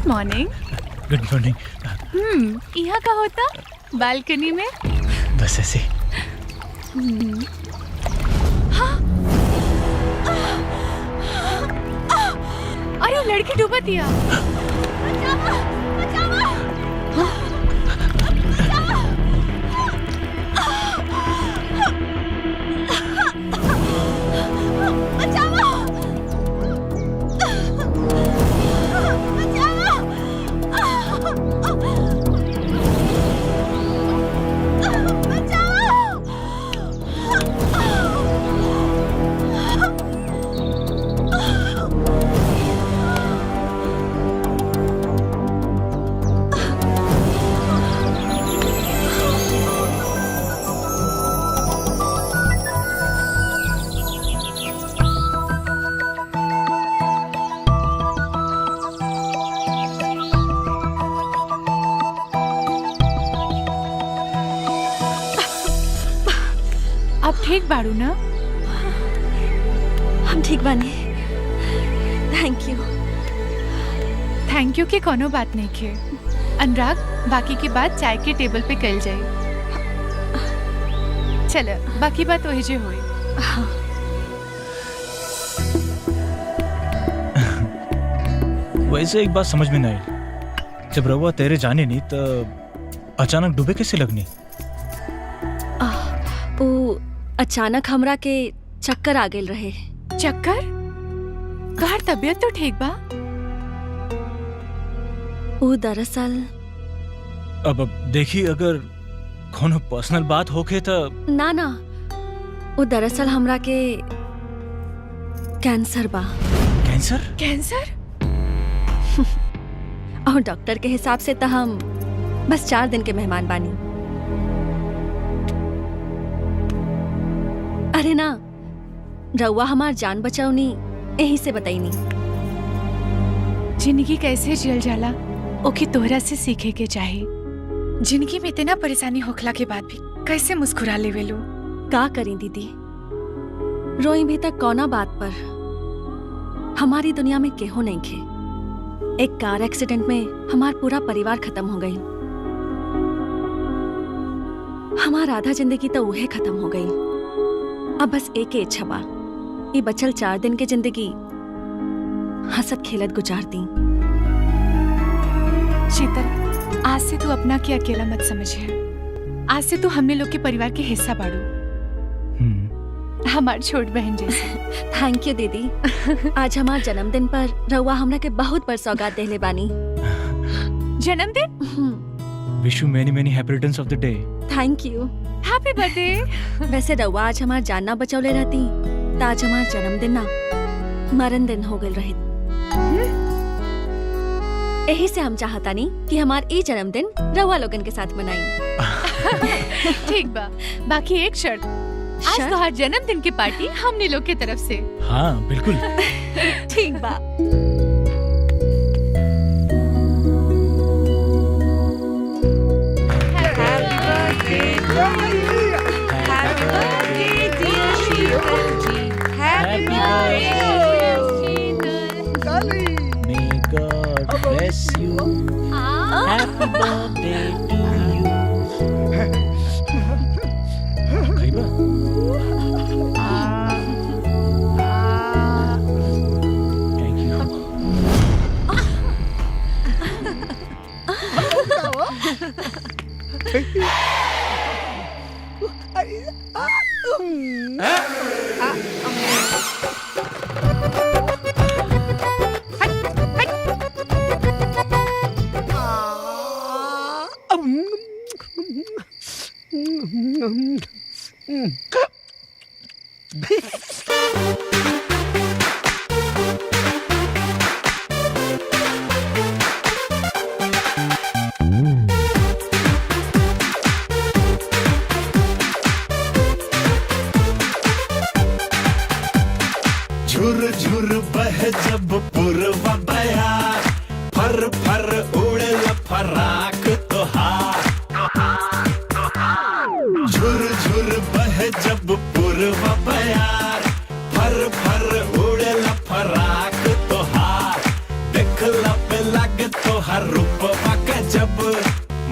Good morning. Good morning. यहाँ का होता बालकनी में बस ऐसे। अरे लड़की डूबा दिया। आप ठीक बाड़ू ना? हम ठीक बानी। थैंक यू की कोनो बात नहीं के। अनुराग, बाकी की बात चाय के टेबल पे कल जाए। चलो बाकी बात वही जे हुई। वैसे एक बात समझ में नहीं आई, जब रहुआ तेरे जाने नहीं तो अचानक डूबे कैसे लगनी? अचानक हमरा के चक्कर आ गेल रहे। चक्कर? तोहार तबीयत तो ठीक बा? वो दरअसल अब देखी, अगर कोनो पर्सनल बात होके तो ना वो दरअसल हमरा के कैंसर बा। कैंसर? कैंसर? और डॉक्टर के हिसाब से तो हम बस 4 दिन के मेहमान बानी। अरे ना, रउआ हमार जान बचाऊनी यही से बताईनी। जिंदगी कैसे जियल जाला ओके तोहरा से सीखे के चाहे। जिंदगी में इतना परेशानी होखला के बाद भी कैसे मुस्कुरा लेवे लो। का करी दीदी, रोई भी तक कौना बात पर। हमारी दुनिया में केहो नहीं खे। एक कार एक्सीडेंट में हमार पूरा परिवार खत्म हो गई। हमार आधा जिंदगी तो उहे खत्म हो गई। अब बस एक ही इच्छा बा, ये बचल 4 दिन की जिंदगी हंसत खेलत गुजार दी। शीतल, आज से तू अपना के अकेला मत समझिए। आज से तू हमने लोग के परिवार के हिस्सा बाड़ू, हमार छोट बहन जैसे। थैंक यू दीदी। आज हमार जन्मदिन पर रउआ हमरा के बहुत बड़ सौगात देले बानी। जन्मदिन? Wish you many many happy returns of the day. Thank you. Happy birthday. वैसे रउआ आज हमार जान ना बचौले रहती तो आज हमार जन्मदिन ना मरण दिन हो गए रहे। यही से हम चाहता नहीं कि हमार ई जन्मदिन रउआ लोगन के साथ मनाई। ठीक बा, बाकी एक शर्त, आज तो हर जन्मदिन की पार्टी हमने लोग की तरफ से। हाँ बिल्कुल। ठीक बा। Bless you. Happy birthday to you. Kaiba? Thank you. झुर झुर बह जब पूर्वा बयार, फर फर उड़े फराक तोहार। झुर झुर बह जब पूर्वा बयार, फर फर उड़े फराक तोहार। देखला पे लगे तो रूपवा का जब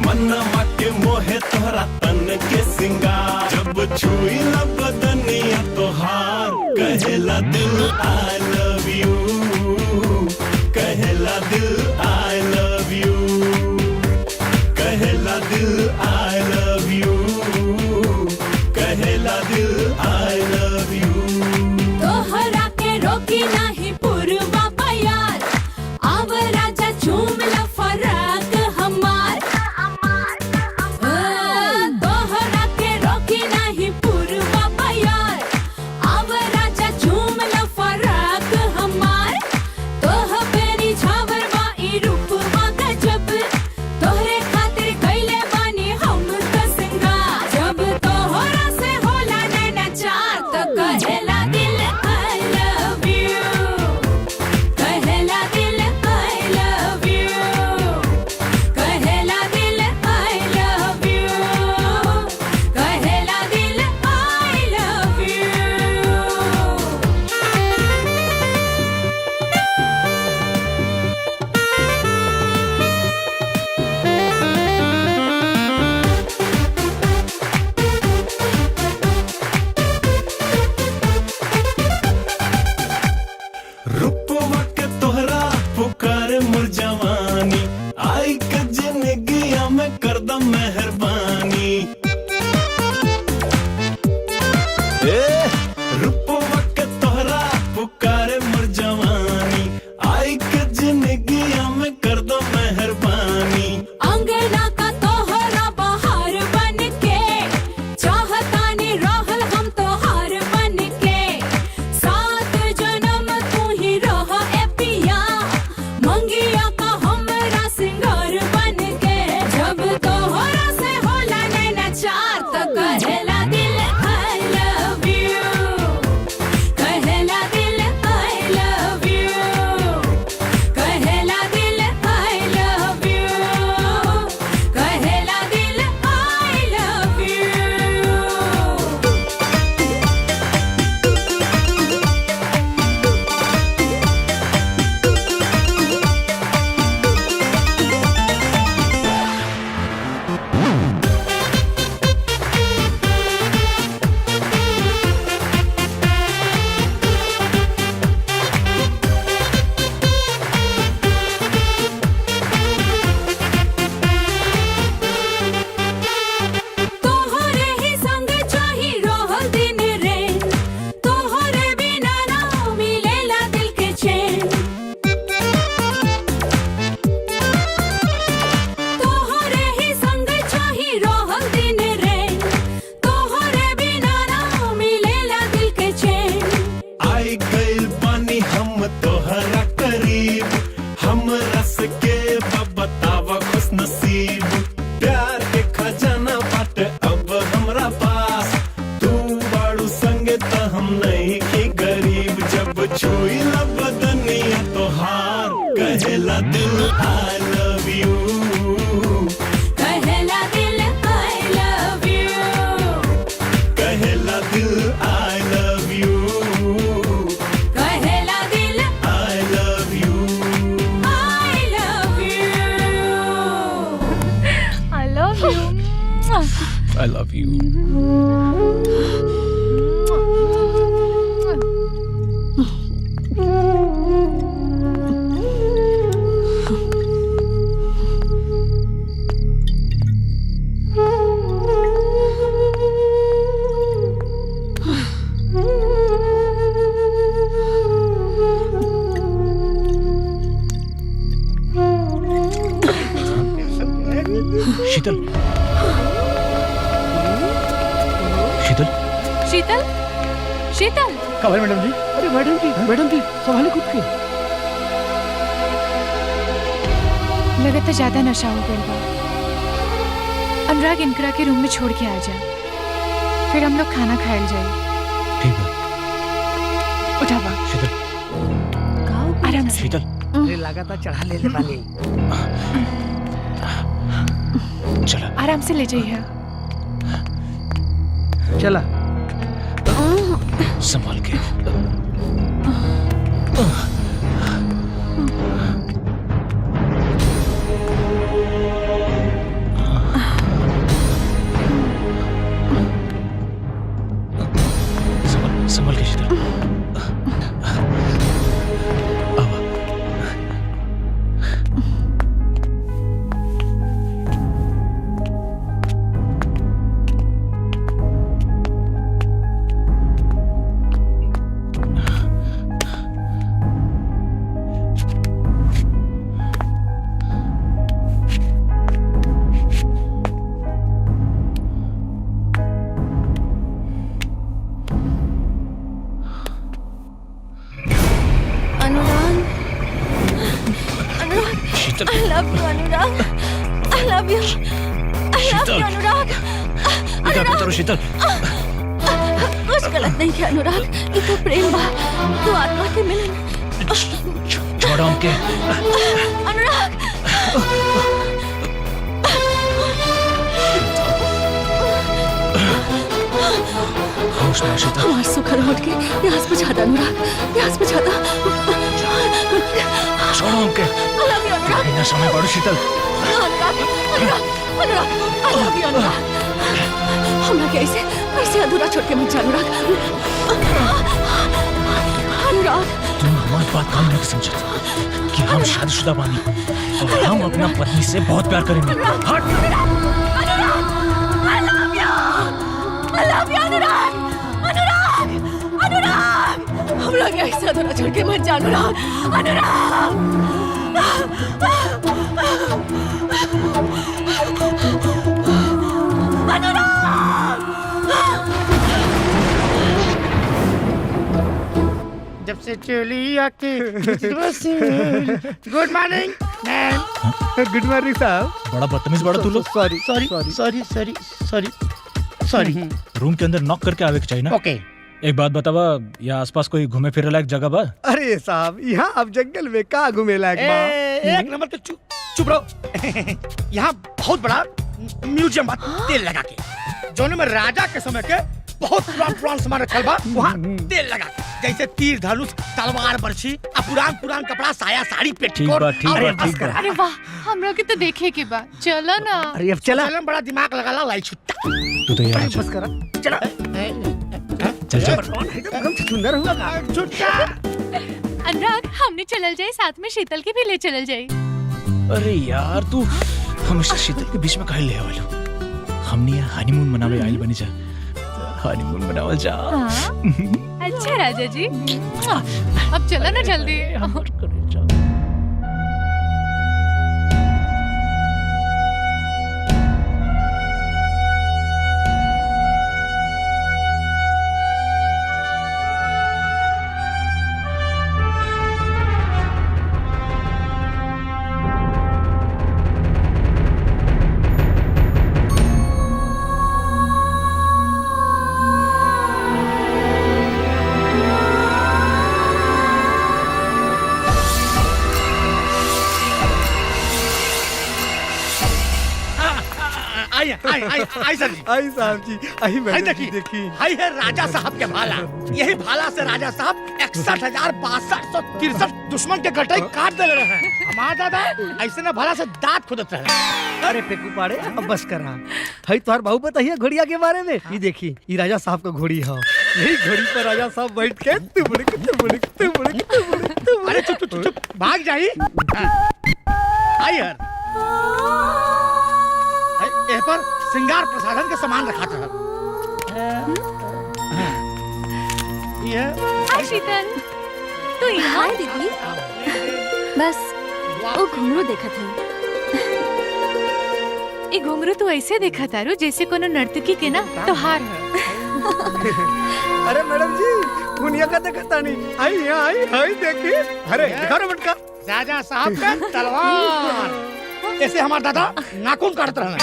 मनवा के मोहे तोहरा तन के सिंगार जब छुई ला बदनिया तोहार कहेला दिल आई लव यू कहेला दिल आई लव यू कहेला दिल आई लव यू कहेला दिल आई लव यू तोहरा के रोकी नाही पूर्वा बयार आव राजा झूम ला फराक हमार तोहरा के रोकी नाही पूर्वा बयार आव राजा झूम ला फराक हमार तोह बेरी झावर बाई रूपवा गजब तोहरे खातिर कैले बानी हम त सिंगार जब तोहरा से होला नैना चार तो कहेला दिल I love you कहेला दिल I love you कहेला दिल I love you कहेला दिल I love रूपवा के तोहरा पुकार मोर जवानी आई के जिंदगिया में कर द मेहरबानी रूपवा के तोहरा पुकार मोर जवानी आई के जिंदगिया में कर द मेहरबानी अंगना का तोहरा बहार बन के चाहतानी रहल हम तोहार बन के सात जन्म तू ही रह ए पिया मंगिया का हमरा सिंगार बन के जब तोहरा से होला नैना चार तो कहेला दिल I love you कहेला दिल I love you कहेला दिल I love you कहेला दिल I love you तोहरे ही संग चाही रहल दिन रे तोहरे बिना ना मिलेला दिल के चैन तोहरे ही संग चाही रहल दिन रे तोहरे बिना ना मिलेला दिल के चैन आई गइल पानी हम तोहरा करीब हम रस के बतावा खुश नसीब प्यार के खजाना बाटे अब हमरा पास तू बाड़ू संगे त हम नहीं की गरीब जब छुई ला बदनिया तोहार कहेला दिल आई लव यू कहेला दिल I love you कहेला दिल आई लव यू कहेला दिल I love you I love you I love you. I love you Sheetal Sheetal Sheetal Sheetal खबर मैडम जी अरे मैडम जी संभाले खुद के लगता तो ज्यादा नशा हो गया बा अनुराग इनकरा के रूम में छोड़ के आ जा फिर हम लोग खाना खाए जाए ठीक है उठावा शीतल आराम से शीतल अरे लगातार चढ़ा ले पानी चला आराम से ले जाइए चला संभाल के चल I love you, Anurag. I love you. I love Sheetal. you, Anurag. ये क्या करता रो शीतल? कुछ गलत नहीं किया अनुराग. ये तो प्रेम बा. तो आत्मा के मिलन. छोड़ा हमके. अनुराग. होश में आ शीतल. हमार सुखर होठ के प्यास बुझा दे अनुराग. प्यास बुझा दे. छोड़ो हमके. I love you, Anurag. बिना समय पड़ो शीतल. Anurag. Anurag. Anurag. I love you, Anurag. हमरा के ऐसे अधूरा छोड़ के मत जा अनुराग. अनुराग. तुम हमारी बात काम नहीं समझती कि हम शादीशुदा बानी और हम अपना पत्नी से बहुत प्यार करेंगे. हट. I love you. I love you, Anurag. Anurag. Anurag. हमरा के ऐसे अधूरा छोड़ के मत जा अनुराग. अनुराग. जब से चली आके good morning ma'am. Good morning साहब. बड़ा बदतमीज बड़ा तू लोग. Sorry sorry sorry sorry sorry sorry. Room के अंदर नॉक करके आवे के चाहिए ना. ओके. एक बात बतावा, यहाँ आसपास कोई घूमे फिरे लायक जगह बा? अरे साहब यहाँ आप जंगल में कहाँ घूमे लायक बा? एक नंबर पे चुप रहो. यहाँ बहुत बड़ा म्यूजियम बा तेल लगा के. जोन में राजा के समय के बहुत पुरान सामान रखल बा. वहाँ तेल लगा के जैसे तीर धनुष तलवार बर्छी पुरान कपड़ा साया साड़ी ठीक बा, ठीक बा, ठीक बा. अरे वाह, हमरा के तो देखे के बा. चलो ना. अरे अब चला. बड़ा दिमाग लगा ला लाई छुट्टा. तू तो यहाँ बस करा. चला. चल चल. एकदम सुंदर हुआ. छुट्टा. अनुराग, हमने चलल जाए, साथ में शीतल के भी ले चलल जाए. अरे यार तू हमेशा शीतल के बीच में काहे ले आवल? हमने यहाँ हनीमून मनावे आइल बनी जा. हनीमून मनावल जा. हाँ? अच्छा राजा जी. अब चलो ना जल्दी. हमर करे जा. आई सर जी. आई साहब जी. आई आई मैडम जी देखी देखी. आई है राजा साहब के भाला. यही भाला से राजा साहब 61,6263 दुश्मन के गटाई काट दे रहे हैं. हमार दादा ऐसे ना भाला से दांत खुदत रहे. अरे फेकू पाड़े अब बस करा. हई तोहर बहू बताइए घोड़िया के बारे में. ये देखी ये राजा साहब का घोड़ी है. यही घोड़ी पर राजा साहब बैठ के तुबड़क तुबड़क तुबड़क तुबड़क. अरे चुप चुप चुप भाग जाई. आई यार ए पर श्रृंगार प्रसाधन के सामान रखा था. ये हाय शीतल, तू यहाँ. हाय दीदी. बस वो घुंघरू देखा था. ये घुंघरू तू ऐसे देखा तारू जैसे कोनो नर्तकी के ना त्योहार है. अरे मैडम जी दुनिया का देखता नहीं. आई यहाँ आई आई देखी. अरे घर मटका. राजा साहब का तलवार. ऐसे हमारे दादा नाखून काटते रहे.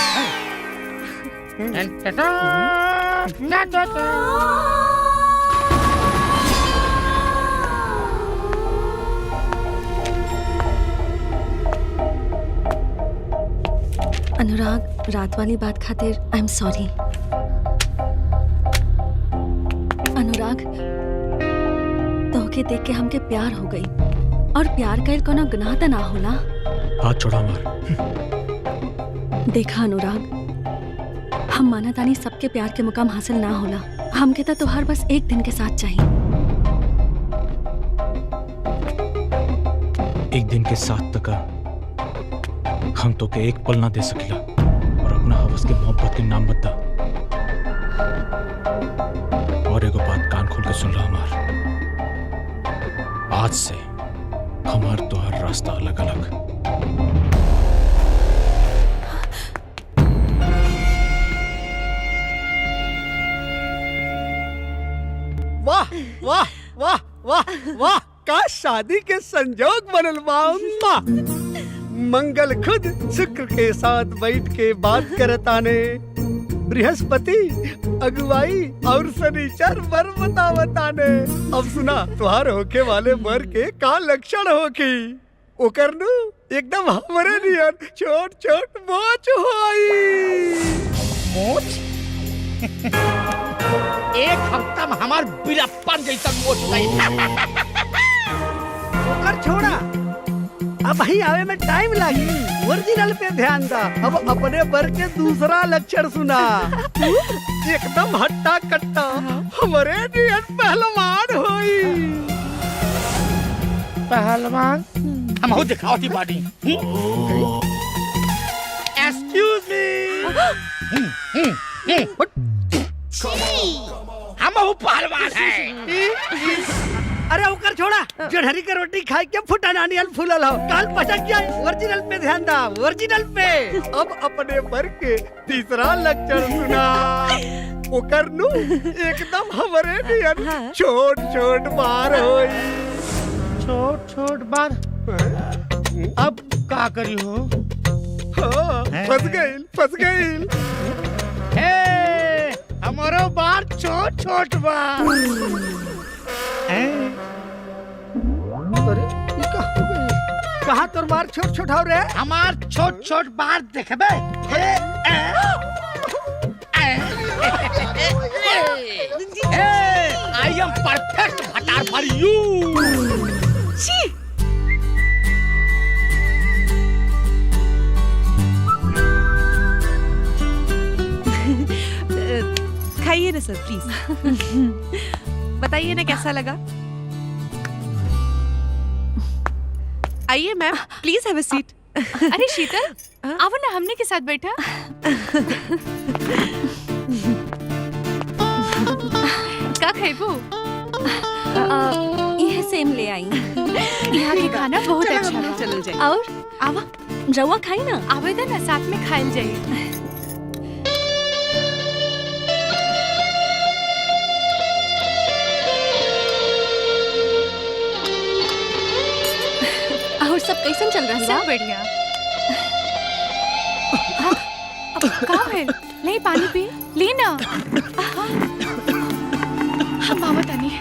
अनुराग, रात वाली बात खातिर आई एम सॉरी. अनुराग, तोहके देख के हमके प्यार हो गई. और प्यार कईल कोनो गुनाह त ना होला. हाथ छोड़ा मार. देखा अनुराग, हम माना तानी सबके प्यार के मुकाम हासिल ना होला. हमके तो तोहार बस एक दिन के साथ चाहिए. एक दिन के साथ तक हम तो के एक पल ना दे सकिला और अपना हवस के मोहब्बत के नाम बता. और एगो बात कान खोल के सुन लो हमार. आज से हमार तोहर रास्ता अलग अलग. वाह वाह वाह वाह वाह का शादी के संजोग बनल बा. मंगल खुद शुक्र के साथ बैठ के बात करताने। बृहस्पति अगुवाई और शनिचर वर बतावताने। अब सुना तुहार होके वाले वर के का लक्षण होकी। ओकर नु एकदम हमरे नियन छोट छोट मोच होई। मोच? एक हफ्ता में हमार बिरप्पन जैसा मोच गई। ओकर छोड़ा, अब ही आवे में टाइम लगी। ओरिजिनल पे ध्यान दा। अब अपने वर के दूसरा लक्षण सुना। एकदम हट्टा कट्टा हमारे नियन पहलवान होई। पहलवान? हम हो दिखाओ थी बॉडी। Excuse me. हम हो पहलवान है। अरे ओकर छोड़ा, जड़हरी के रोटी खाई के फुटा नानियल फूलल हो। काल पचक जाए। ओरिजिनल पे ध्यान दा, ओरिजिनल पे। अब अपने वर के तीसरा लक्षण सुना। ओकर नु एकदम हमरे नियन छोट छोट बार होई। छोट छोट बार? अब का करी हो? फंस गईल। हमारो बार छोट छोट बार। अरे ये का हो गई? कहाँ तोर बार छोट छोट हो रे? हमार छोट छोट बार देखबे? आई एम परफेक्ट भटार फॉर यू। खाइए ना सर प्लीज। बताइए ना कैसा लगा। आइए ma'am, please have a seat. अरे शीतल, आओ ना हमने के साथ बैठा। का खाइबू? यह सेम ले आई। यहाँ के खाना बहुत अच्छा बा। चलो जाइए। और आवा रवा खाई ना। आवेदन ना साथ में खाइल जाइए। और सब कैसन चल रहा है? सब बढ़िया। का है? नहीं पानी पी ले ना। हम मामा तानी।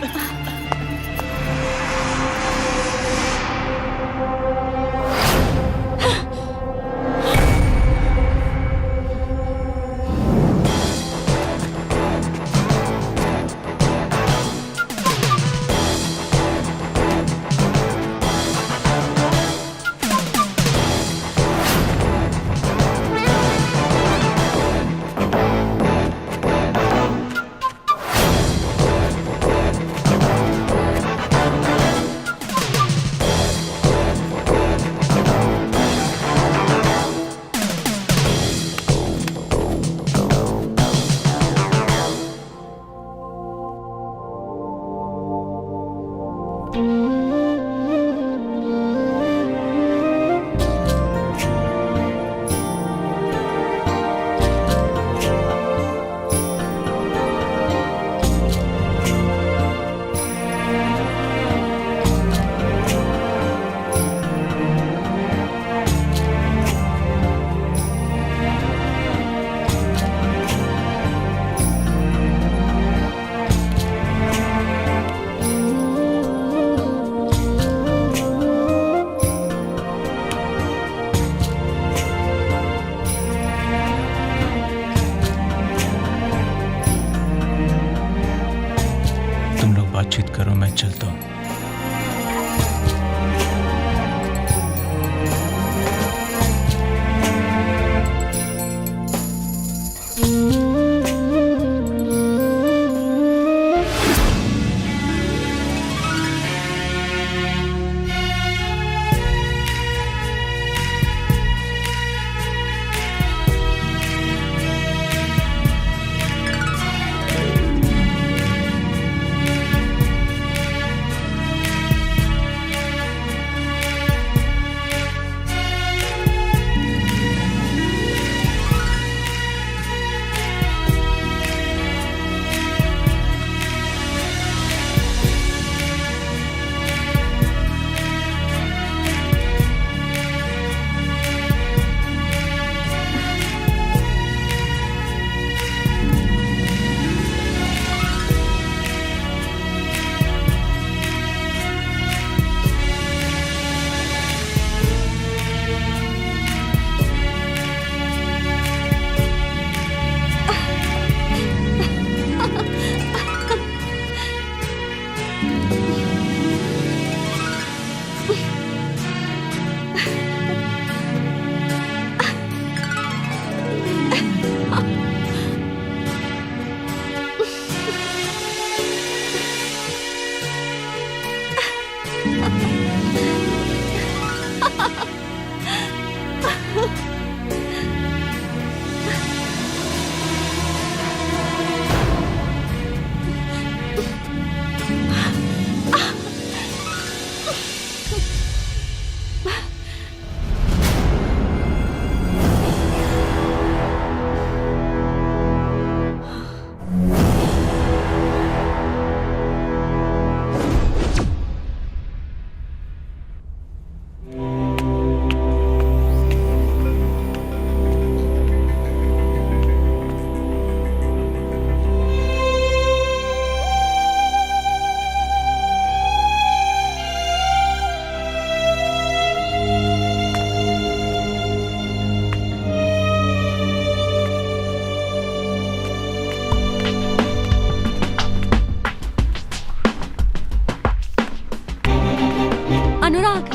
अनुराग,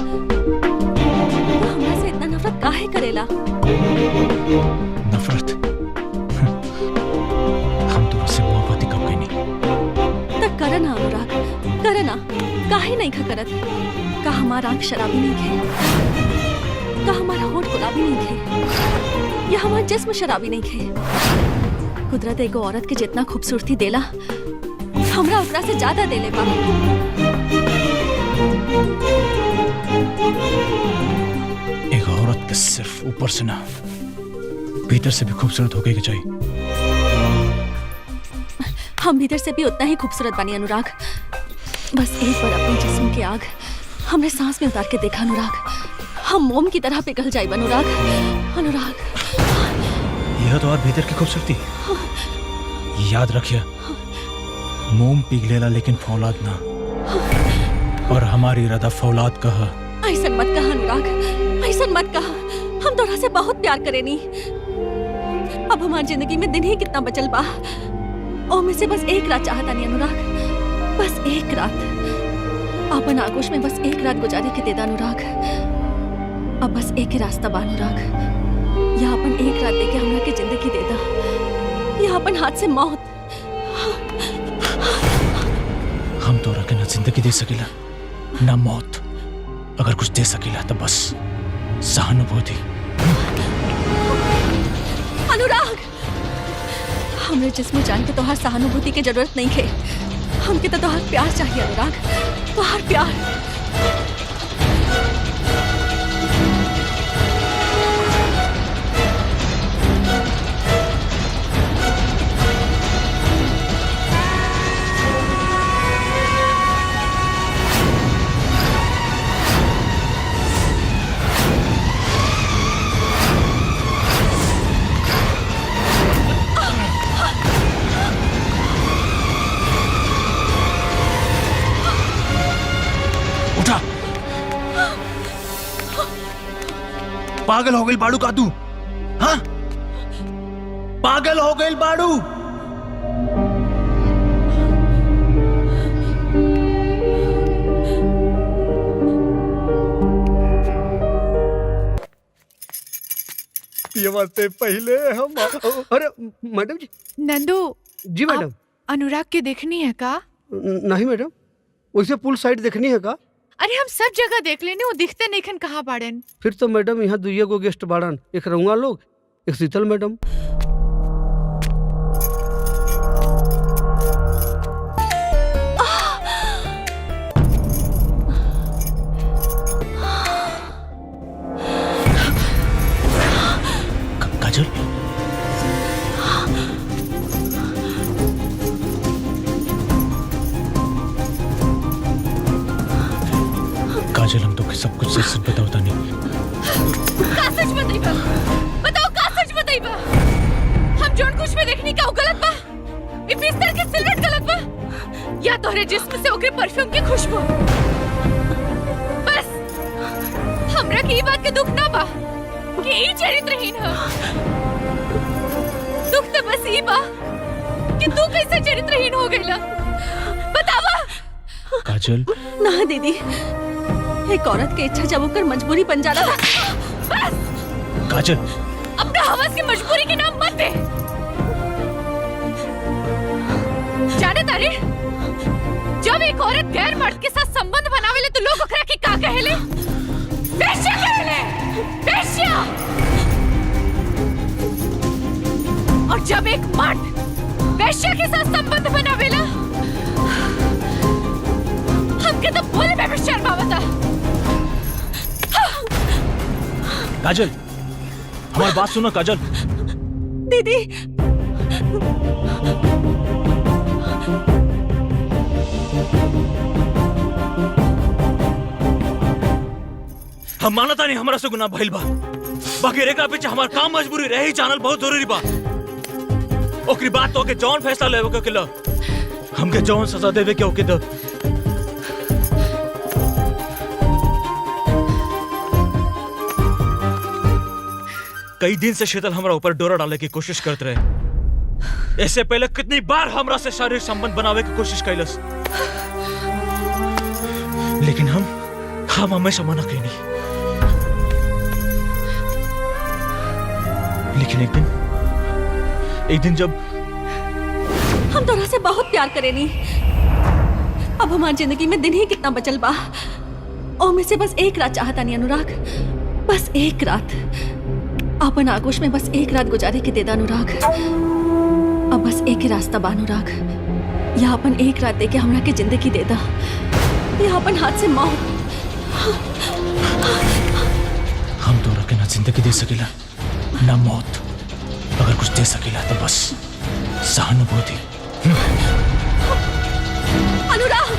वो हमरा से इतना नफरत काहे करेला? नफरत? हम तो उससे मोहब्बत ही कब गई नहीं। तक कर ना अनुराग, कर ना। काहे नहीं खा करत? का हमारा आँख शराबी नहीं खे? का हमारा होठ गुलाबी नहीं खे? या हमारा जिस्म शराबी नहीं खे? कुदरत एगो औरत के जितना खूबसूरती देला, हमरा ओकरा से ज्यादा देले बा। एक औरत के सिर्फ ऊपर से ना, भीतर से भी खूबसूरत होके के चाहिए। हम भीतर से भी उतना ही खूबसूरत बनी अनुराग। बस एक बार अपने जिस्म की आग हमने सांस में उतार के देखा अनुराग, हम मोम की तरह पिघल जाए अनुराग। अनुराग, यह तो और भीतर की खूबसूरती है। याद रखिए, मोम पिघलेला लेकिन फौलाद ना, और हमारी इरादा फौलाद कहा। ऐसा मत कहा अनुराग, ऐसा मत कहा। हम तोरा से बहुत प्यार करेनी। अब हमारी जिंदगी में दिन ही कितना बचल बा, और में से बस एक रात चाहता नहीं अनुराग, बस एक रात। अपन आगोश में बस एक रात गुजारे के देदा अनुराग। अब बस एक ही रास्ता बा अनुराग, या अपन एक रात देके हमरा के जिंदगी देदा, या अपन हाथ से मौत। हम तोरा के ना जिंदगी दे सकेला ना मौत। अगर कुछ दे सकेला तो बस सहानुभूति। अनुराग, हमरे जिस्म जान के तोहार सहानुभूति की जरूरत नहीं है। हमके तो तोहार प्यार चाहिए अनुराग, तोहार प्यार। पागल हो गई बाड़ू का तू? हाँ, पागल हो गई बाड़ू। पियवा से पहले हम अरे मैडम जी। नंदू जी मैडम। अनुराग के देखनी है का? नहीं मैडम, वैसे पुल साइड देखनी है का? अरे हम सब जगह देख लेने, वो दिखते नहीं खन कहाँ बाड़न। फिर तो मैडम यहाँ दुइया गो गेस्ट बाड़न, एक रउआ लोग, एक शीतल मैडम। काजल, काजल, हम तो सब कुछ सच सच बताओ नहीं। का सच बताइबा? बताओ का सच बताइबा? हम जोन कुछ में देखनी का गलत बा? ई बिस्तर के सिलवट गलत बा? या तोहरे जिस्म से ओकरे परफ्यूम की खुशबू? बस हमरा की ई बात के दुख ना बा कि ई चरित्रहीन है। दुख तो बस ई बा कि तू कैसे चरित्रहीन हो गईला। बतावा। काजल, ना दीदी, एक औरत की इच्छा जब होकर मजबूरी बन जाना था। बस काजल, अपना हवस की मजबूरी के नाम मत दे। जाने तारे, जब एक औरत गैर मर्द के साथ संबंध बनावेले तो लोग ओकरा के का कहेले? वेश्या कहेले, वेश्या। काजल, हमारी बात सुनो काजल। दीदी हम मानता नहीं हमारा से गुनाह भइल बा, बाकी रेखा पीछे हमार काम मजबूरी रहे ही जानल बहुत जरूरी बा। ओकरी बात तो के जौन फैसला लेवे के किला, हमके जौन सजा देवे के ओके दो। कई दिन से शीतल हमरा ऊपर डोरा डाले की कोशिश करते रहे। इससे पहले कितनी बार हमरा से शारीरिक संबंध बनावे की कोशिश कैलस, लेकिन हम हमेशा मना कईनी। लेकिन एक दिन जब हम तोरा से बहुत प्यार करेनी, अब हमारी जिंदगी में दिन ही कितना बचल बा। और में से बस एक रात चाहता नहीं अनुराग, बस एक रात अपन आगोश में बस एक रात गुजारे के देदा अनुराग। अब बस एक ही रास्ता बा अनुराग, या अपन एक रात देके हमरा के जिंदगी देदा, या अपन हाथ से मौत। हम तो रखे ना जिंदगी दे सकेला ना मौत, अगर कुछ दे सकेला तो बस सहानुभूति। अनुराग,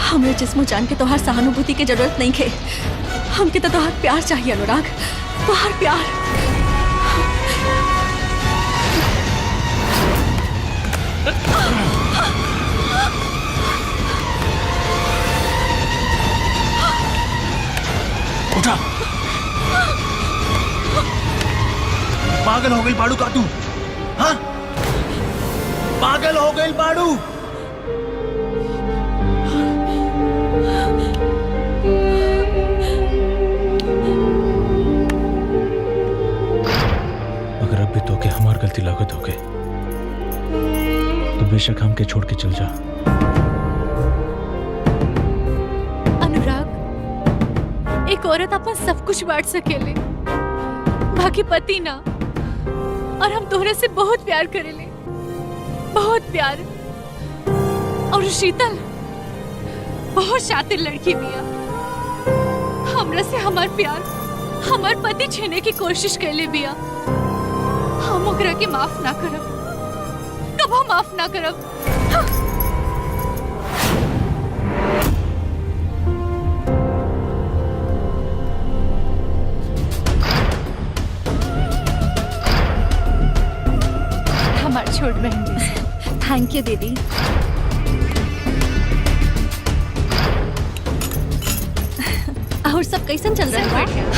हमरे जिस्म जान के तोहार सहानुभूति की जरूरत नहीं है, हमके तो तोहार प्यार चाहिए अनुराग, तोहार प्यार। उठा, पागल हो गई बाड़ू का तू? हाँ, पागल हो गई बाड़ू? अगर अब भी तो के हमार गलती लागत हो गए तो बेशक हमके छोड़ के चल जा। अनुराग, एक औरत अपन सब कुछ बांट सकेले, बाकी पति ना। और हम तोहरे से बहुत प्यार करेले, बहुत प्यार। और शीतल बहुत शातिर लड़की बिया, हमरा से हमार प्यार, हमार पति छीने की कोशिश कैले बिया। हम ओकरा के माफ ना करब, कबो माफ ना करब। हमार छोट बहन जी। थैंक यू दीदी। और सब कैसन चल रहा है?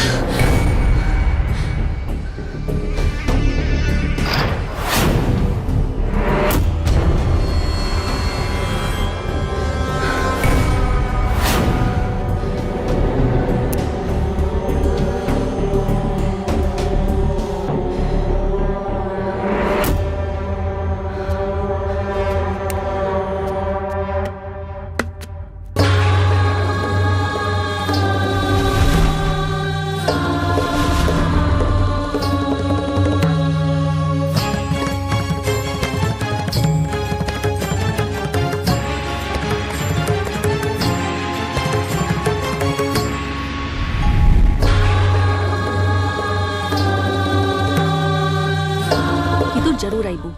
जरूर आईबू।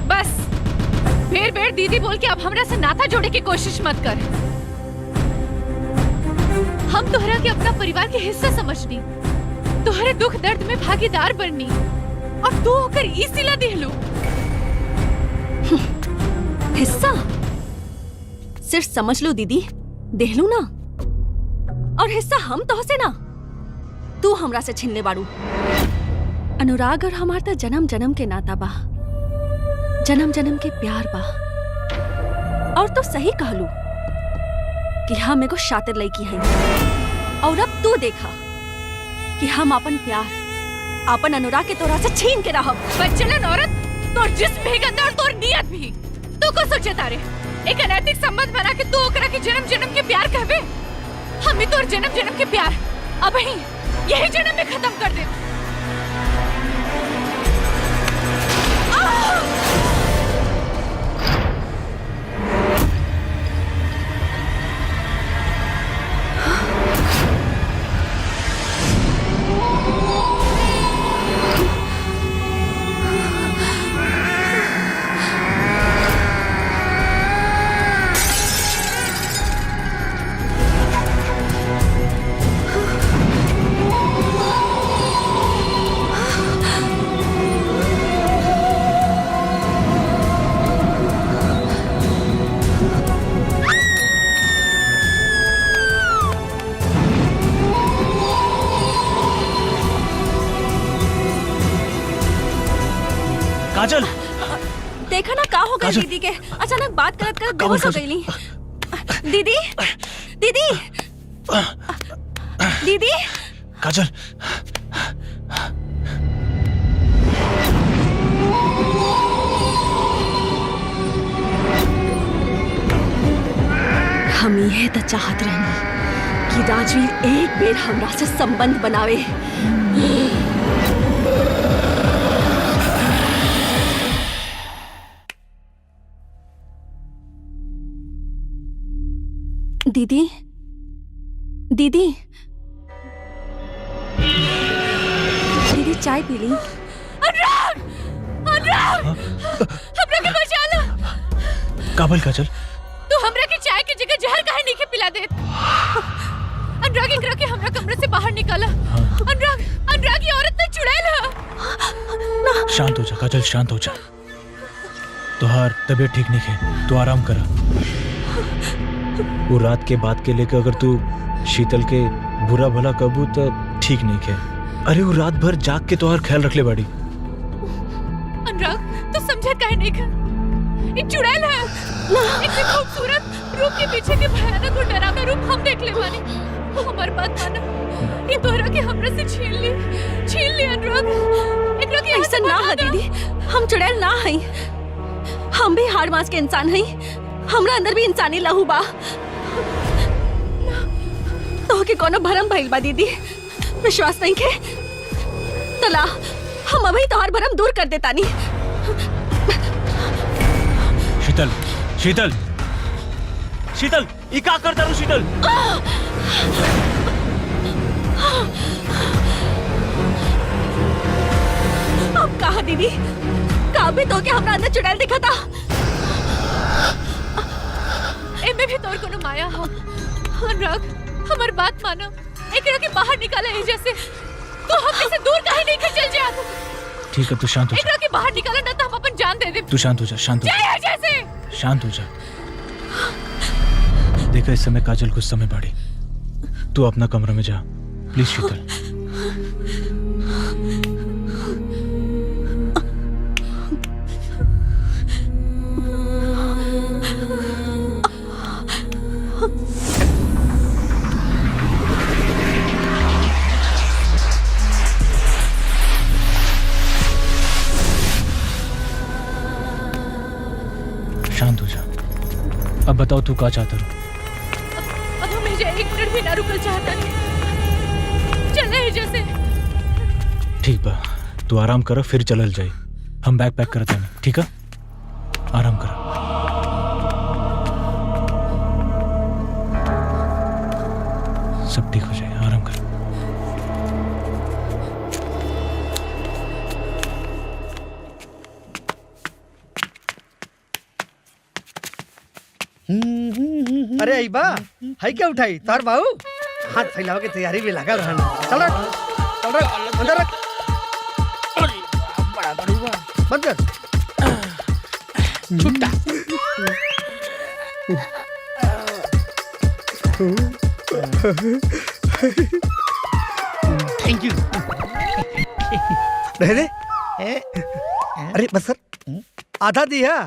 बस बेर बेर दीदी बोल के अब हमरा से नाता जोड़े की कोशिश मत कर। हम तोहरा के अपना परिवार के हिस्सा समझनी, तोहरे दुख दर्द में भागीदार बननी, और तू होकर ई सिला दिहलू। हिस्सा सिर्फ समझ लो दीदी, देहलू ना। और हिस्सा हम तो से ना, तू हमरा से छीनले बाड़ू। अनुराग और हमार तो जन्म जन्म के नाता बा, जन्म जन्म के प्यार बा। और तो सही कहलू कि हम एगो शातिर लड़की है। और अब तू देखा कि हम अपन प्यार, अपन अनुराग के तोरा से छीन के रहब। बच्चलन औरत, तोर जिस्म भी गंदा और तोर नियत भी। तू को सोचे तारे एक अनैतिक संबंध बना के तू ओकरा के जन्म जन्म के प्यार कहबे? हम तोर जन्म जन्म के प्यार अब ही यही जन्म में खत्म कर दे। काजल देखा ना का हो गई काजल। दीदी के अचानक बात करत करत बेहोश हो गईली। दीदी दीदी दीदी काजल हम ये तो चाहत रहनी कि राजवीर एक बेर हमरा से संबंध बनावे। दीदी दीदी दीदी चाय पी ली। अनुराग अनुराग हमरा के बचा लो। काबल काजल तू हमरा के चाय की जगह जहर काहे नहीं के पिला देत? अनुराग एकरा के हमरा कमरे से बाहर निकाला। अनुराग अनुराग ये औरत ने चुड़ैल है। शांत हो जा काजल शांत हो जा। तुहार तबीयत ठीक नहीं है तू आराम करा। वो रात के बाद के लेकर अगर तू शीतल के बुरा भला कबू तो ठीक नहीं है। अरे वो रात भर जाग के तुहार ख्याल रख ले बाड़ी। अनुराग तू समझा काहे नहीं कर? ये चुड़ैल है। इतने खूबसूरत रूप के पीछे के भयानक और डरावना रूप हम देख ले बानी। हमारी बात माना। ये तोहरा के हमरा से छीन ली अनुराग। एकरा के ऐसा ना है दीदी, हम चुड़ैल ना हई। हम भी हाड़ मांस के इंसान हई। हमरा अंदर भी इंसानी लहू बा। तो के कोनो भरम भइल बा दीदी। विश्वास नहीं के तला हम अभी तोहार भरम दूर कर देतानी। शीतल शीतल शीतल ई का करता रू शीतल? अब कहा दीदी का भी तो के हमरा अंदर चुड़ैल दिखा था। एमे भी तोर कोनो माया हो। अनुराग हमार बात मानो। एकरा के बाहर निकाले है जैसे तो हम इसे दूर काहे नहीं कर चल जा। ठीक है तू शांत हो जा। एकरा के बाहर निकाला ना तो हम अपन जान दे दे। तू शांत हो जा शांत हो जा जय जैसे शांत हो जा। देखा इस समय काजल कुछ समय बाड़ी। तू अपना कमरा में जा प्लीज शीतल। शांत हो जा। अब बताओ तू क्या चाहता है? अब हमें जा एक मिनट भी ना रुकल चाहता नहीं। चले है जैसे। ठीक बा तू आराम कर फिर चलल जाई। हम बैग पैक करते हैं ठीक है? आराम कर। सब ठीक हो जाए आराम कर। अरे अईबा है क्या उठाई तार बाबू हाथ फैलाव के तैयारी में लगा रहना। चल रख अंदर रख। बंद कर छुट्टा। Thank you. रह दे। अरे बस सर आधा दिया।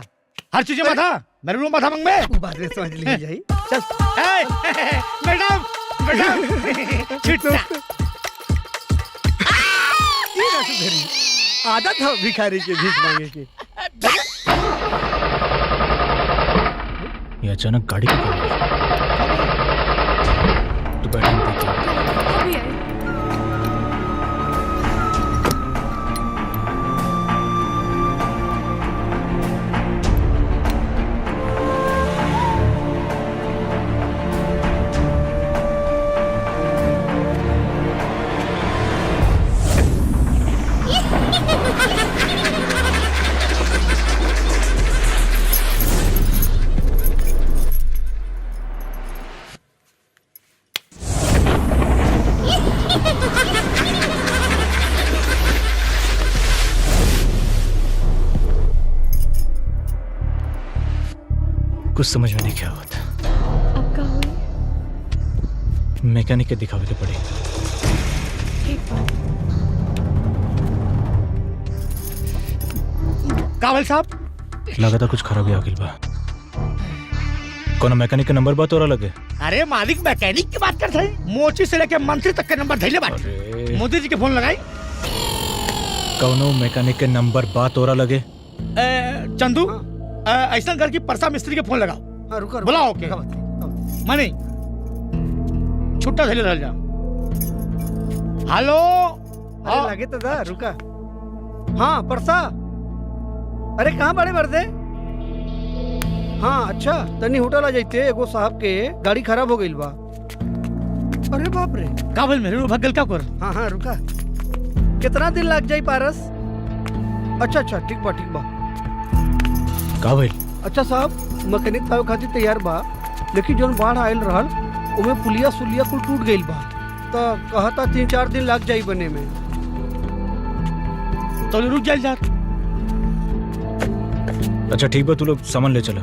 हर चीज माथा मेरे रूम माथा मंग में। बाद में समझ ली जाई। चल मैडम मैडम छुट्टा। आदत है भिखारी के भीख मांगे की। ये अचानक गाड़ी क्यों खड़ी है? तू बैठ हम देखते हैं। अभी आए। कुछ समझ में नहीं क्या हुआ था। अब का हुई? मैकेनिक के दिखावे के पड़े। ठीक बात। कावल साहब लगा कुछ खराबी आ गइल बा। कोनो मैकेनिक के नंबर बा तोरा लगे? अरे मालिक मैकेनिक की बात करते हैं, मोची से लेके मंत्री तक के नंबर धैले बात। अरे। मोदी जी के फोन लगाई। कोनो मैकेनिक के नंबर बा तोरा लगे? चंदू ऐसा कर की परसा मिस्त्री के फोन लगाओ। हाँ, रुका बुलाओ के मनी छुट्टा धैले रह जा। हेलो अरे लगे तो दा रुका। हाँ परसा, अरे कहाँ बड़े मर्दे? हाँ अच्छा, तनी होटल आ जाते, एगो साहब के गाड़ी खराब हो गई बा। अरे बाप रे, काबल मेरे भगल का कर। हाँ हाँ रुका। कितना दिन लग जाई पारस? अच्छा अच्छा ठीक बा ठीक बा। का भइल? अच्छा साहब, मैकेनिक साहब खातिर तैयार बा, लेकिन जोन बाढ़ आयल रहल उमे पुलिया सुलिया कुल टूट गइल बा, तो कहता 3-4 दिन लग जाई बने में। तो रुक जा। अच्छा ठीक बा, तू लोग सामान ले चला।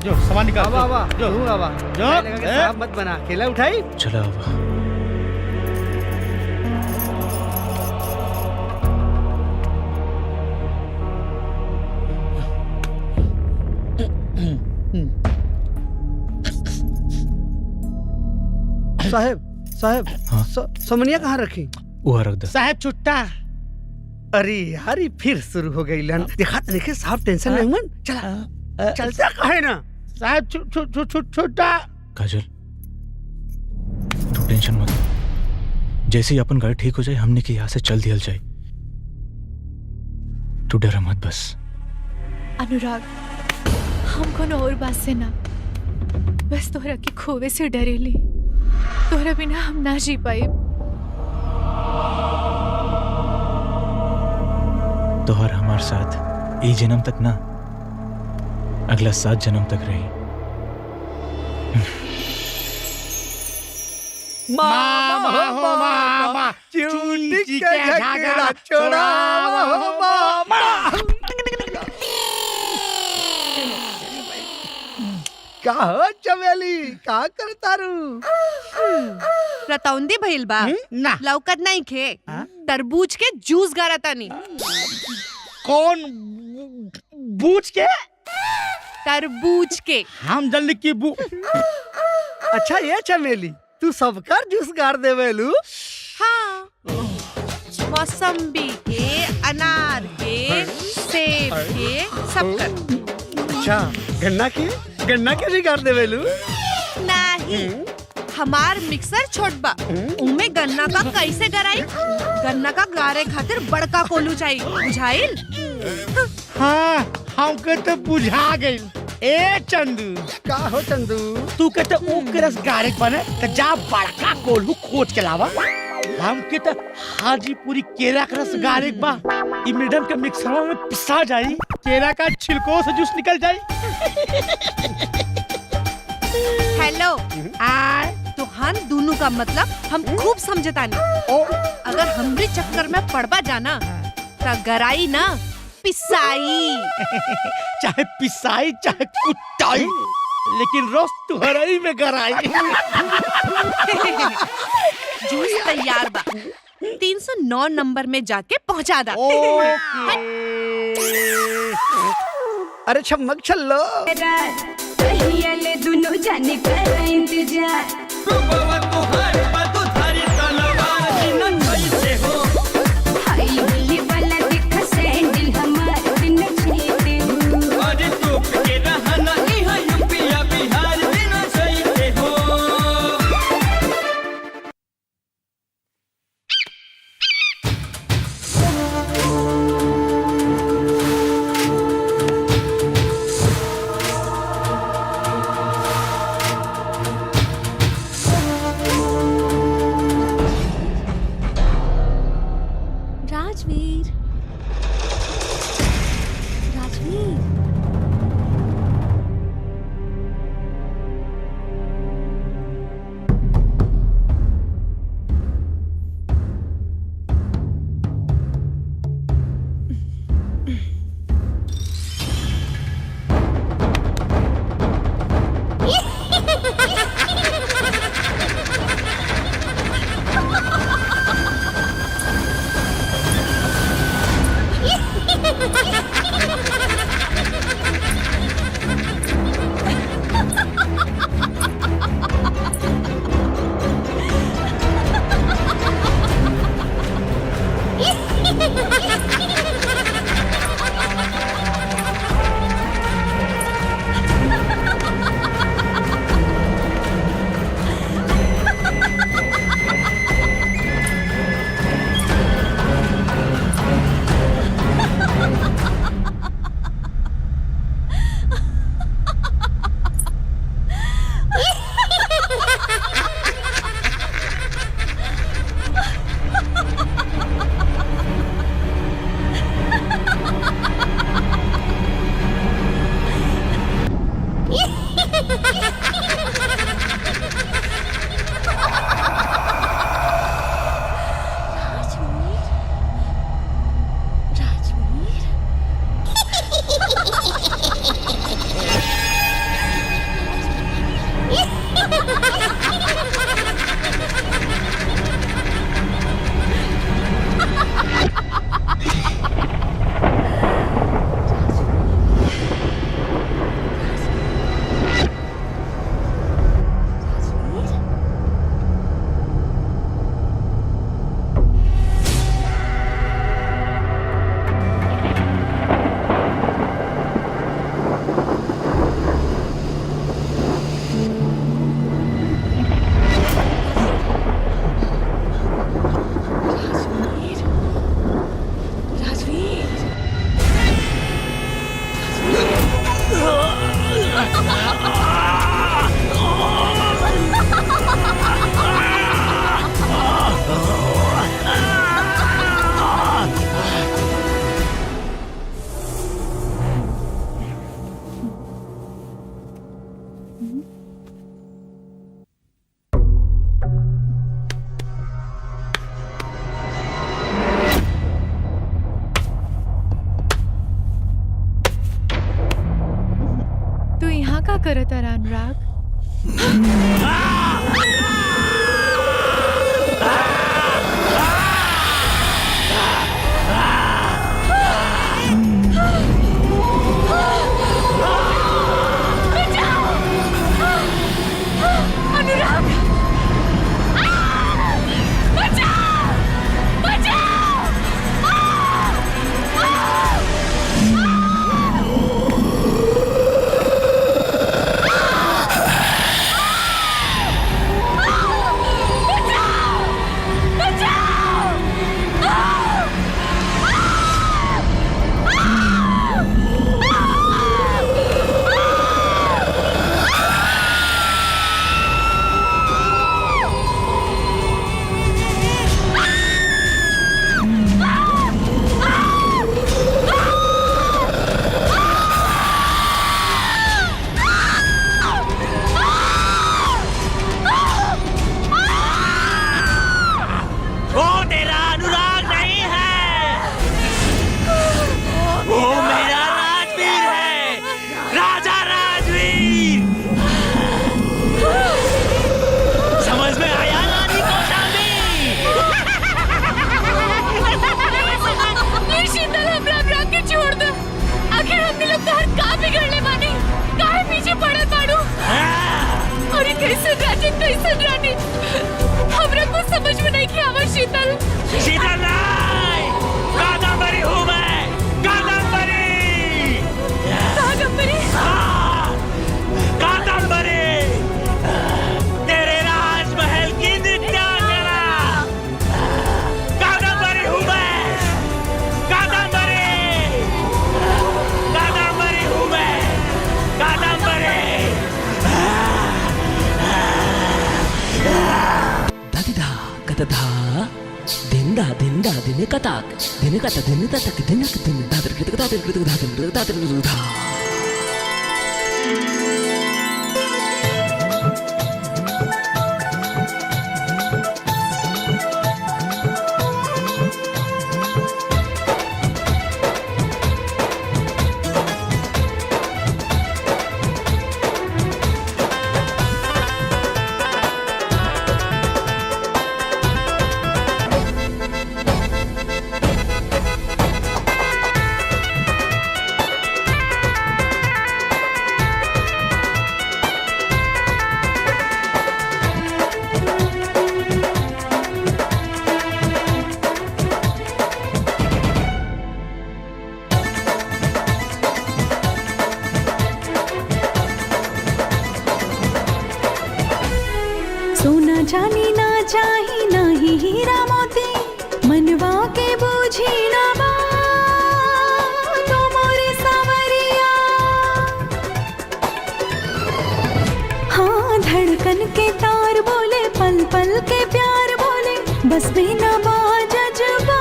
जो सामान निकाल। आवा आवा जो जरूर आवा। जो लगा के साहब मत बना, अकेला उठाई। चला आवा। साहब साहब हाँ? समनिया कहाँ रखी? वो रख दे। साहब छुट्टा। अरे यार ये फिर शुरू हो गई लन। देखा तो देखे साहब टेंशन नहीं मन। चला चलता कहे ना साहब छुट्टा। काजल तू टेंशन मत ले। जैसे ही अपन गाड़ी ठीक हो जाए हमने के यहाँ से चल दिया जाए। तू डरा मत बस। अनुराग, हम कोनो और बात से ना, बस तोहरा के खोवे से डरेली। तोहरा बिना हम ना जी पाए। तोहर हमार साथ ई जन्म तक ना, अगला 7 जन्म तक रही। मामा हो मामा, चूटी के झगड़ा छोड़ावा हो मामा। का हो चमेली, का करता रू? रतौंदी भइल बा। ना लौकत नहीं खे, तरबूज के जूस गारतानी। कौन बूझ के? तरबूज के। हम जल्दी की अच्छा ये चमेली, तू सबका जूस गार देवेलू? हाँ, मौसम्बी के, अनार के, सेब के, सब कर। अच्छा गन्ना के भी गार देवेलू? नहीं, हमार मिक्सर छोट बा, उमे गन्ना का कैसे गराई? गन्ना का गारे खातिर बड़का कोलू चाहिए, बुझाइल? हाँ हमके तो बुझा गई। ए चंदू, का हो चंदू? तू के तो ओकरस गारे बने तो जा बड़का कोल्हू खोज के लावा। हमके तो हाजीपुरी केला का रस गारे बा। ई मैडम के मिक्सर में पिसा जाई, केला का छिलको से जूस निकल जाई। हेलो, तुहान दोनों का मतलब हम खूब समझतानी। अगर हमरे चक्कर में पड़बा जाना तो गराई ना पिसाई। चाहे पिसाई चाहे कुटाई, लेकिन रोज तुहराई में गराई। जूस तैयार बा, 309 नंबर में जाके पहुंचा दा। अरे छमक छल्लो। ले दोनों जाने कर इंतजार। हाई हिली वाला देखा सैंडल हमार दिन छीते हो। राजवीर, राजवीर, करत तारा अनुराग? अनुराग! बचाओ! बचाओ! वो तेरा अनुराग नहीं है, वो मेरा राजवीर है, राजा राजवीर। समझ में आया रानी कौशाम्बी? ये शीतल हमरा अनुराग के छोड़ दो। आखिर हमने लोग तो हर का बिगड़ने मानी, काहे पीछे पड़े बाड़ू? और ये कैसे राजन कैसे रानी? हमरा को समझ में नहीं किया आवा शीतल। शीतल नहीं, कादम्बरी हूँ मैं, कादम्बरी। कादम्बरी? हाँ, कादम्बरी, तेरे राजमहल की नृत्यांगना। कादम्बरी हूँ मैं, कादम्बरी, कादम्बरी हूँ मैं, कादम्बरी। दादिदा कतधा दिंदा दिंदा दिने कताक दिने कता दिने तक दिने दिन दादर कृत दादर कृत दादर दादर रुधा सोना जानी ना चाही ना ही हीरा मोती, मनवा के बूझी ना बात, ओ मोरे सावरिया। हाँ धड़कन के तार बोले, पल पल के प्यार बोले, बस में ना बाजबा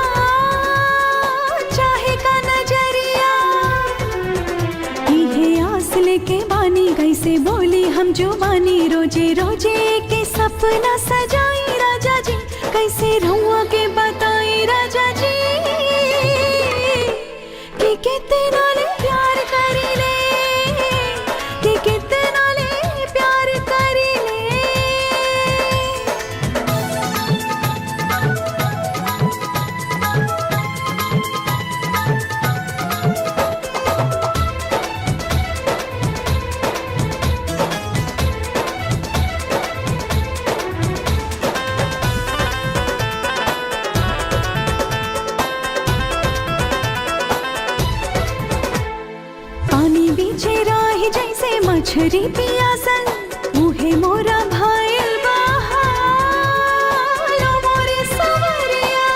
चाहे का नजरिया। इहे आस लेके बानी कैसे बोली हम जो बानी, रोजे रोजे के सपना सजाई राजा जी, कैसे रहुआ के बताई राजा जी कि कितना ले प्यार करी ले, कि कितना ले प्यार करी ले। पानी बीचे राही जैसे मछरी पियासल, मुहे मोरा भाईल बहाल, ओ मोरे सवरिया।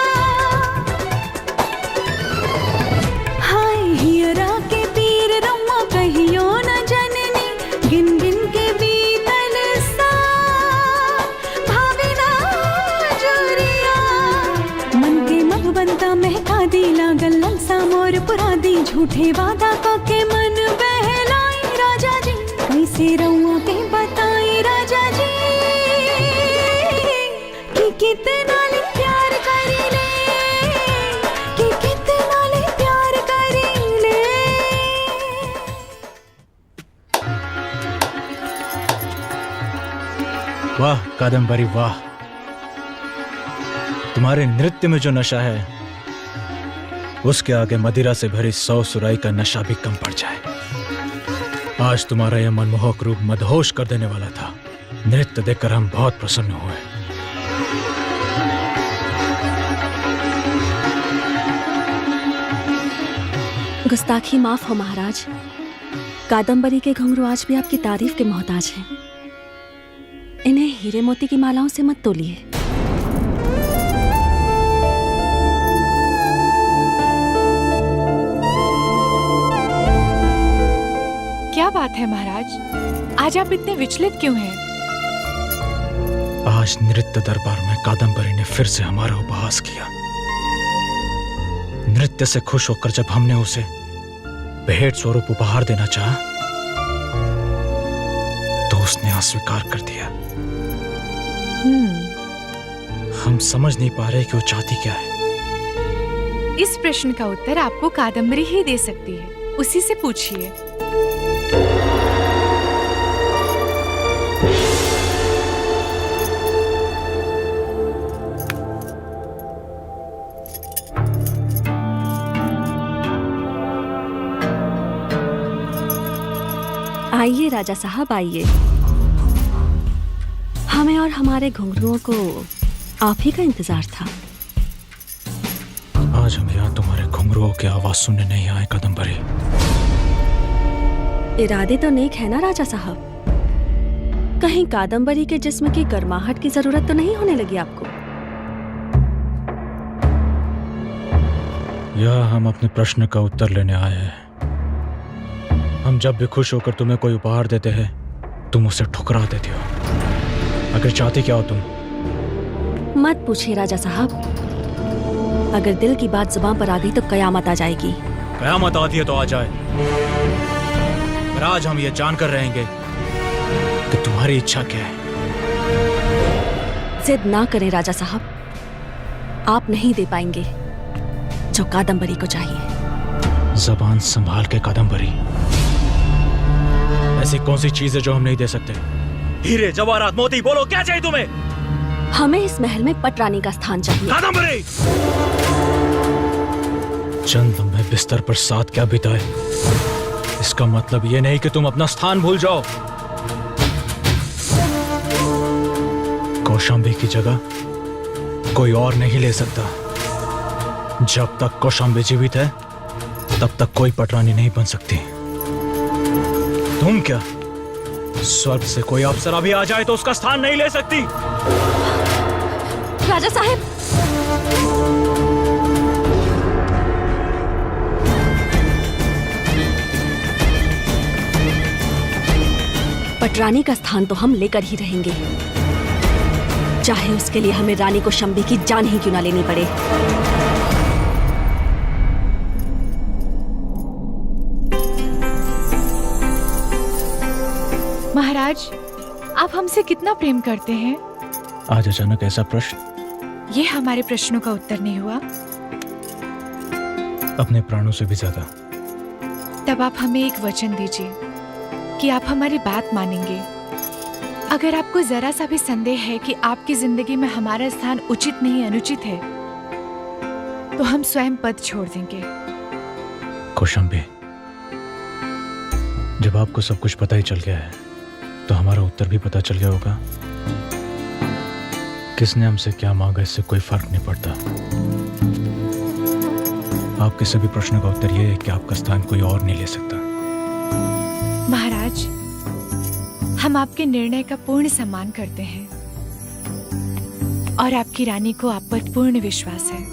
हाय हियरा के पीर रम्मा कहियो न जननी, गिन गिन के बीतल सा भावे ना जोरिया। मन के मधुबनता महका दी, लागल ललसा मोर पुरा दी, झूठे वादा के मन बहलाई राजा जी, कैसे रहुआ के बताई राजा जी कि कितना ले प्यार करी ले, कि कितना ले प्यार करी ले। वाह कादम्बरी वाह, तुम्हारे नृत्य में जो नशा है उसके आगे मदिरा से भरी 100 सुराई का नशा भी कम पड़ जाए। आज तुम्हारा यह मनमोहक रूप मदहोश कर देने वाला था। नृत्य देखकर हम बहुत प्रसन्न हुए। गुस्ताखी माफ हो महाराज, कादम्बरी के घुंघरू आज भी आपकी तारीफ के मोहताज हैं। इन्हें हीरे मोती की मालाओं से मत तोलिए। क्या बात है महाराज, आज आप इतने विचलित क्यों हैं? आज नृत्य दरबार में कादम्बरी ने फिर से हमारा उपहास किया। नृत्य से खुश होकर जब हमने उसे भेंट स्वरूप उपहार देना चाहा तो उसने अस्वीकार कर दिया। हम समझ नहीं पा रहे कि वो चाहती क्या है। इस प्रश्न का उत्तर आपको कादम्बरी ही दे सकती है, उसी से पूछिए। आइए राजा साहब आइए। हमें और हमारे घुंघरुओं को आप ही का इंतजार था। आज हम यहाँ तुम्हारे घुंघरुओं की आवाज सुनने नहीं आए कादम्बरी। इरादे तो नेक है ना राजा साहब? कहीं कादम्बरी के जिस्म की गर्माहट की जरूरत तो नहीं होने लगी आपको? यह हम अपने प्रश्न का उत्तर लेने आए हैं। हम जब भी खुश होकर तुम्हें कोई उपहार देते हैं तुम उसे ठुकरा देती हो। अगर चाहती क्या हो तुम? मत पूछिए राजा साहब, अगर दिल की बात जुबान पर आ गई तो कयामत आ जाएगी। कयामत आती है तो आ जाए, पर आज हम ये जानकर रहेंगे कि तुम्हारी इच्छा क्या है। जिद ना करें राजा साहब, आप नहीं दे पाएंगे जो कादम्बरी को चाहिए। जबान संभाल के कादम्बरी, ऐसी कौन सी चीज है जो हम नहीं दे सकते? हीरे जवाहरात मोती, बोलो क्या चाहिए तुम्हें? हमें इस महल में पटरानी का स्थान चाहिए। कादम्बरी, चंद लम्हे बिस्तर पर साथ क्या बिताए, इसका मतलब ये नहीं कि तुम अपना स्थान भूल जाओ। कौशाम्बी की जगह कोई और नहीं ले सकता। जब तक कौशाम्बी जीवित है तब तक कोई पटरानी नहीं बन सकती। तुम क्या, स्वर्ग से कोई अप्सरा भी आ जाए तो उसका स्थान नहीं ले सकती। राजा साहब, पटरानी का स्थान तो हम लेकर ही रहेंगे, चाहे उसके लिए हमें रानी को शंबी की जान ही क्यों ना लेनी पड़े। महाराज, आप हमसे कितना प्रेम करते हैं? आज अचानक ऐसा प्रश्न? ये हमारे प्रश्नों का उत्तर नहीं हुआ? अपने प्राणों से भी ज्यादा। तब आप हमें एक वचन दीजिए कि आप हमारी बात मानेंगे। अगर आपको जरा सा भी संदेह है कि आपकी जिंदगी में हमारा स्थान उचित नहीं अनुचित है तो हम स्वयं पद छोड़ देंगे। कौशाम्बी, जब आपको सब कुछ पता ही चल गया है तो हमारा उत्तर भी पता चल गया होगा। किसने हमसे क्या मांगा इससे कोई फर्क नहीं पड़ता। आपके सभी प्रश्नों का उत्तर यह है कि आपका स्थान कोई और नहीं ले सकता। महाराज, हम आपके निर्णय का पूर्ण सम्मान करते हैं और आपकी रानी को आप पर पूर्ण विश्वास है।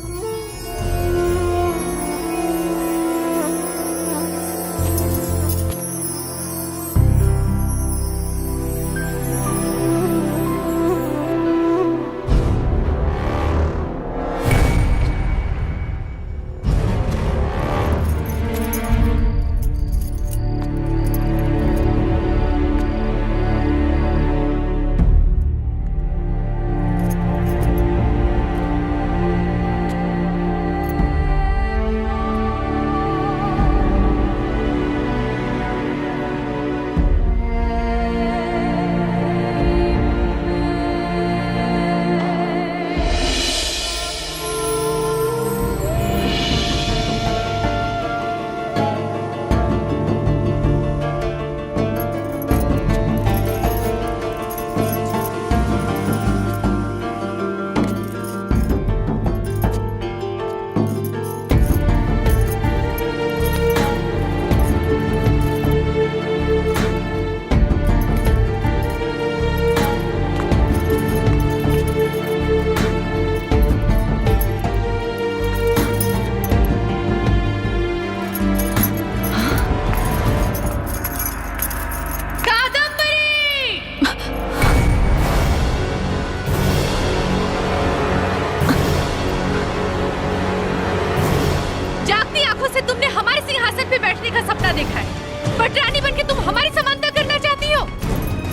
देखा है। पटरानी बनके तुम हमारी समानता करना चाहती हो?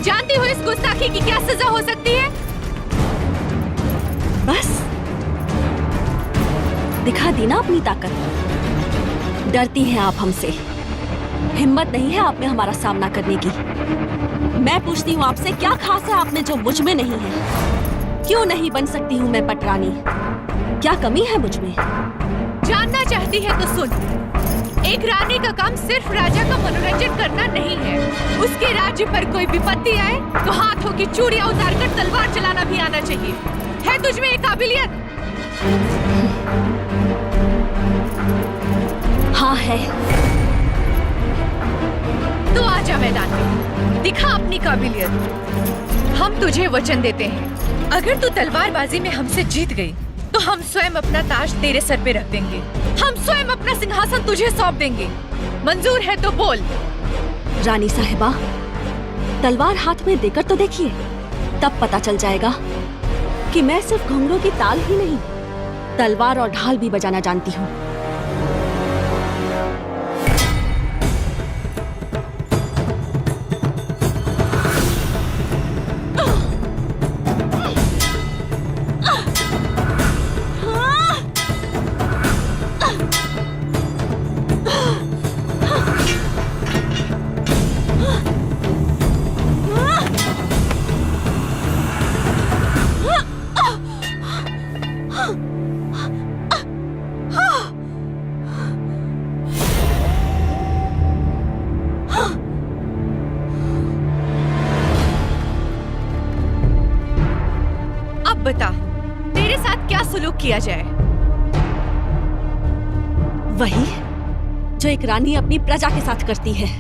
जानती हो इस गुस्ताखी की क्या सजा हो सकती है? बस दिखा दी ना अपनी ताकत। डरती हैं आप हमसे, हिम्मत नहीं है आप में हमारा सामना करने की। मैं पूछती हूँ आपसे, क्या खास है आप में जो मुझ में नहीं है? क्यों नहीं बन सकती हूँ मैं पटरानी? क्या कमी है मुझ में? जानना चाहती है तो सुन, एक रानी का काम सिर्फ राजा का मनोरंजन करना नहीं है। उसके राज्य पर कोई विपत्ति आए तो हाथों की चूड़ियां उतारकर तलवार चलाना भी आना चाहिए। है तुझ में ये काबिलियत? हाँ है। तो आजा मैदान में, दिखा अपनी काबिलियत। हम तुझे वचन देते हैं, अगर तू तलवारबाजी में हमसे जीत गई तो हम स्वयं अपना ताज तेरे सर पे रख देंगे। हम स्वयं अपना सिंहासन तुझे सौंप देंगे। मंजूर है तो बोल। रानी साहिबा, तलवार हाथ में देकर तो देखिए, तब पता चल जाएगा कि मैं सिर्फ घुंघरू की ताल ही नहीं, तलवार और ढाल भी बजाना जानती हूँ। बता, तेरे साथ क्या सुलूक किया जाए? वही जो एक रानी अपनी प्रजा के साथ करती है।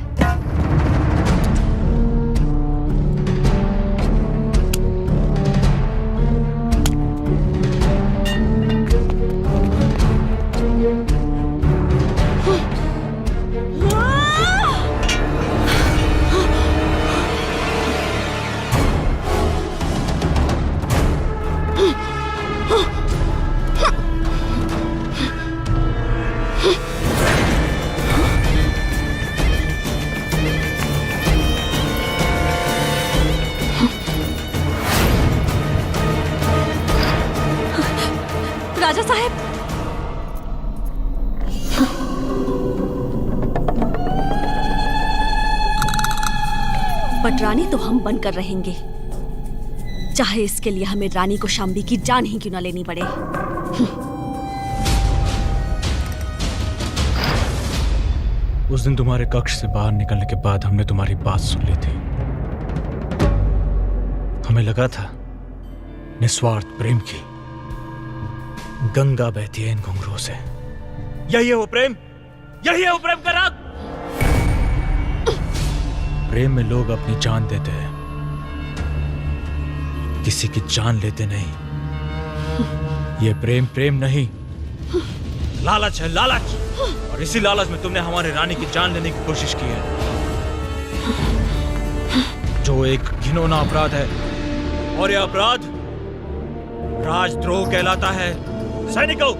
राजा साहब, पटरानी तो हम बनकर रहेंगे, चाहे इसके लिए हमें रानी को शाम्बी की जान ही क्यों न लेनी पड़े। उस दिन तुम्हारे कक्ष से बाहर निकलने के बाद हमने तुम्हारी बात सुन ली थी। हमें लगा था निस्वार्थ प्रेम की गंगा बहती है इन घुंघरुओं से। यही है वो प्रेम, यही है वो प्रेम का राग। प्रेम में लोग अपनी जान देते हैं, किसी की जान लेते नहीं। ये प्रेम प्रेम नहीं, लालच है, लालच। और इसी लालच में तुमने हमारे रानी की जान लेने की कोशिश की है, जो एक घिनौना अपराध है। और यह अपराध राजद्रोह कहलाता है। सैनिकों,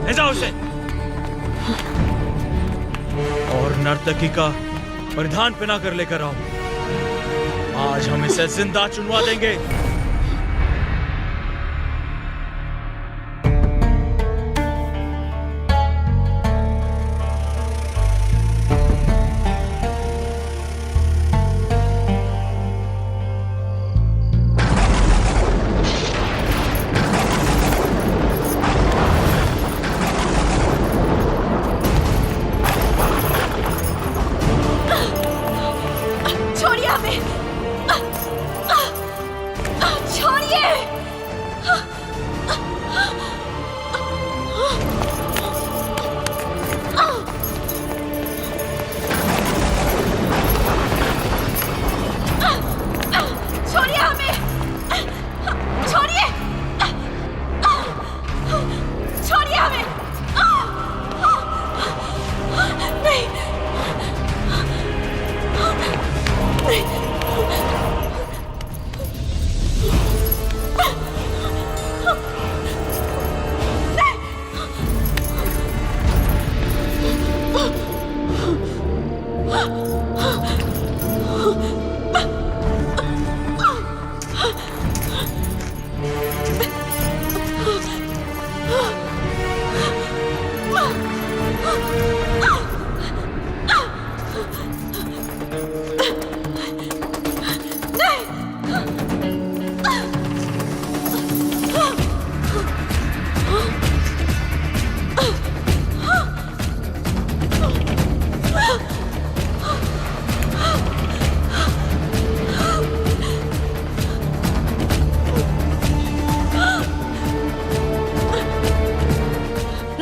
ले जाओ उसे। और नर्तकी का परिधान पहना कर लेकर आओ। आज हम इसे जिंदा चुनवा देंगे।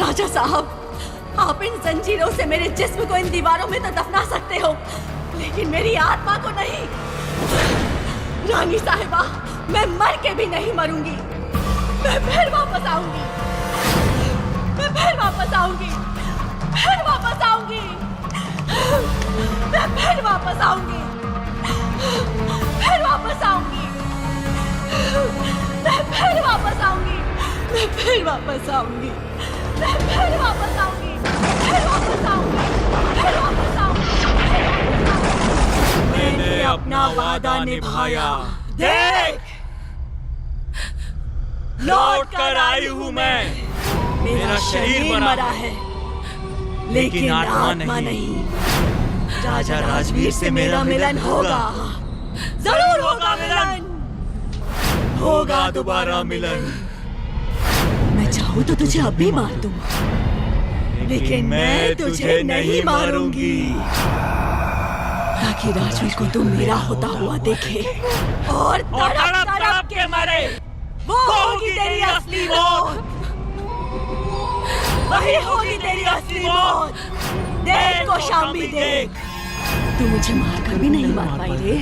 राजा साहब, आप इन जंजीरों से मेरे जिस्म को इन दीवारों में तो दफना सकते हो, लेकिन मेरी आत्मा को नहीं। रानी साहिबा, मैं मर के भी नहीं मरूंगी। मैं फिर वापस आऊंगी, मैं फिर वापस आऊंगी, फिर वापस आऊंगी, मैं फिर वापस आऊंगी, फिर वापस आऊंगी, मैं फिर वापस आऊंगी, मैं फिर वापस आऊंगी, मैं फिर वापस आऊंगी, फिर वापस आऊंगी, फिर वापस आऊंगी। मैंने अपना वादा निभाया। देख, लौट कर आई हूँ मैं। मेरा शरीर मरा है, लेकिन आत्मा नहीं। राजा राजवीर से मेरा मिलन होगा, जरूर होगा मिलन, होगा दोबारा मिलन। मैं चाहूँ तो तुझे अब भी मार दूँ, लेकिन मैं तुझे नहीं मारूंगी, ताकि राजवीर को तू मेरा होता हुआ देखे और तड़प तड़प के मरे। वो होगी तेरी असली मौत, वही होगी तेरी असली मौत। देख कौशाम्बी देख, तू मुझे मारकर भी नहीं मार पाई रे,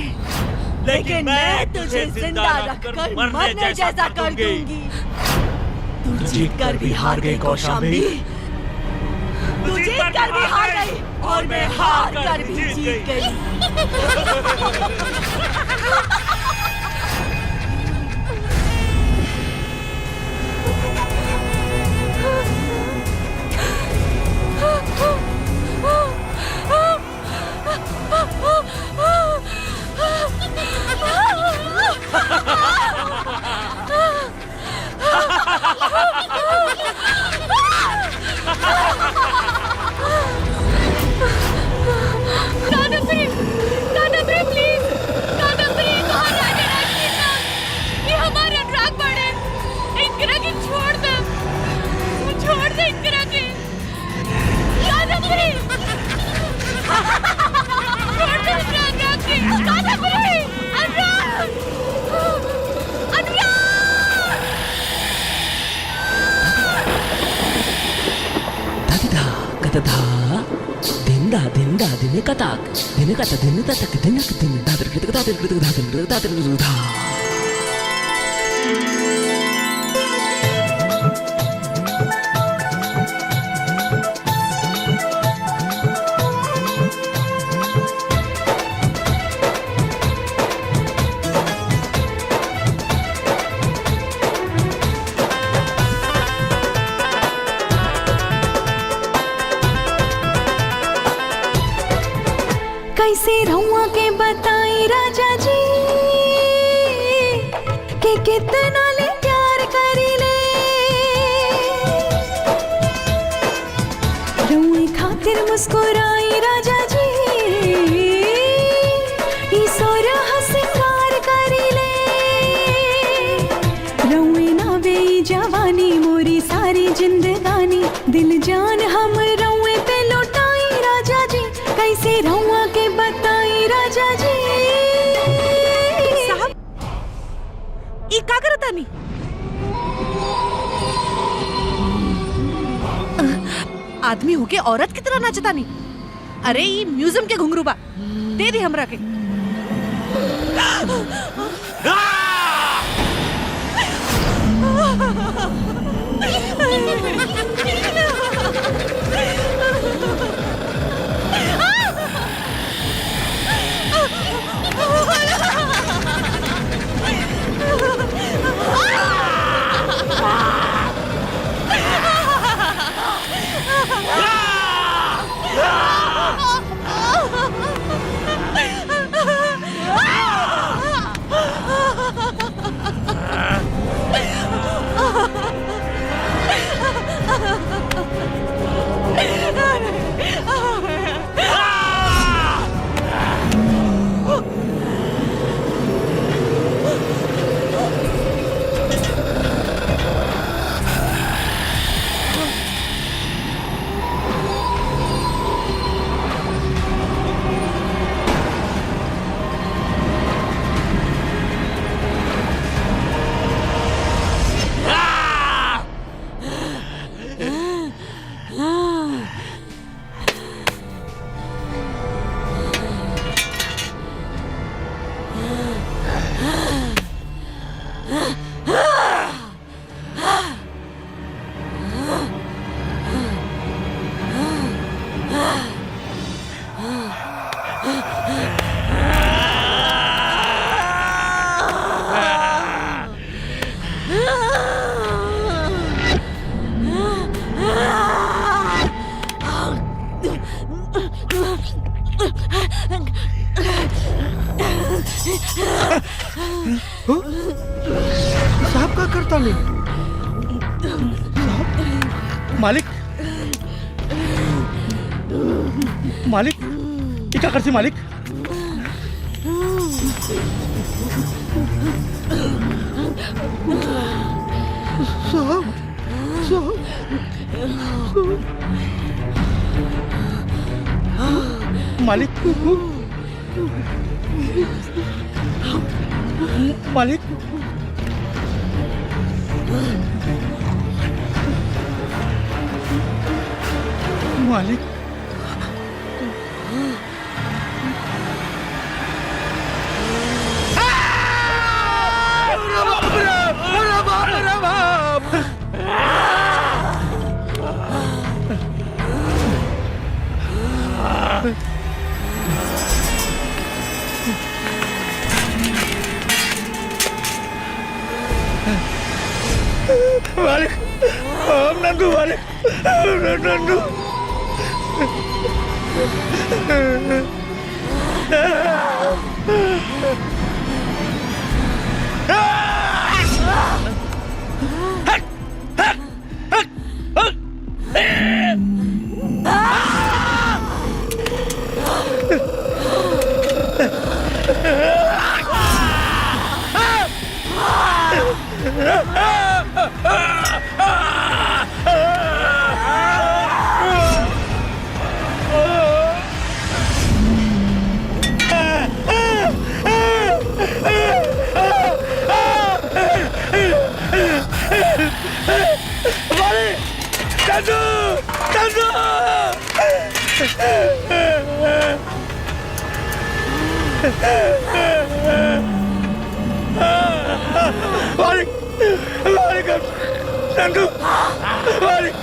लेकिन मैं तुझे जिंदा रखकर मरने जैसा कर दूंगी। तू जीत कर भी हार गई कौशाम्बी, तू जीत कर भी हार गई और मैं हार कर भी जीत गई। Dinda dinda dine katak dine kata dine tatak dine dine dader kritik dader kritik dader dader dader. कैसे रहुआ के बताई राजा जी कि कितना ले प्यार करी ले। रहुए खातिर मुस्कुराई राजा जी, ईश्वर हंसिंगार करी ले। रहुए ना बेई जवानी मोरी सारी जिंदगानी, दिल जान हम रहुए पे लौटाई राजा जी। कैसे रहुआ के बताई राजा जी। साहब, ई का करता नहीं? आदमी होके औरत की तरह नाचता नहीं। अरे ये म्यूजियम के घुंघरू बा, दे दी हमरा के। नहीं मालिक मालिक ये क्या करती मालिक साहब मालिक मालिक मालिक मालिक नंदू मालिक नंदू मालिक मालिक नंदू मालिक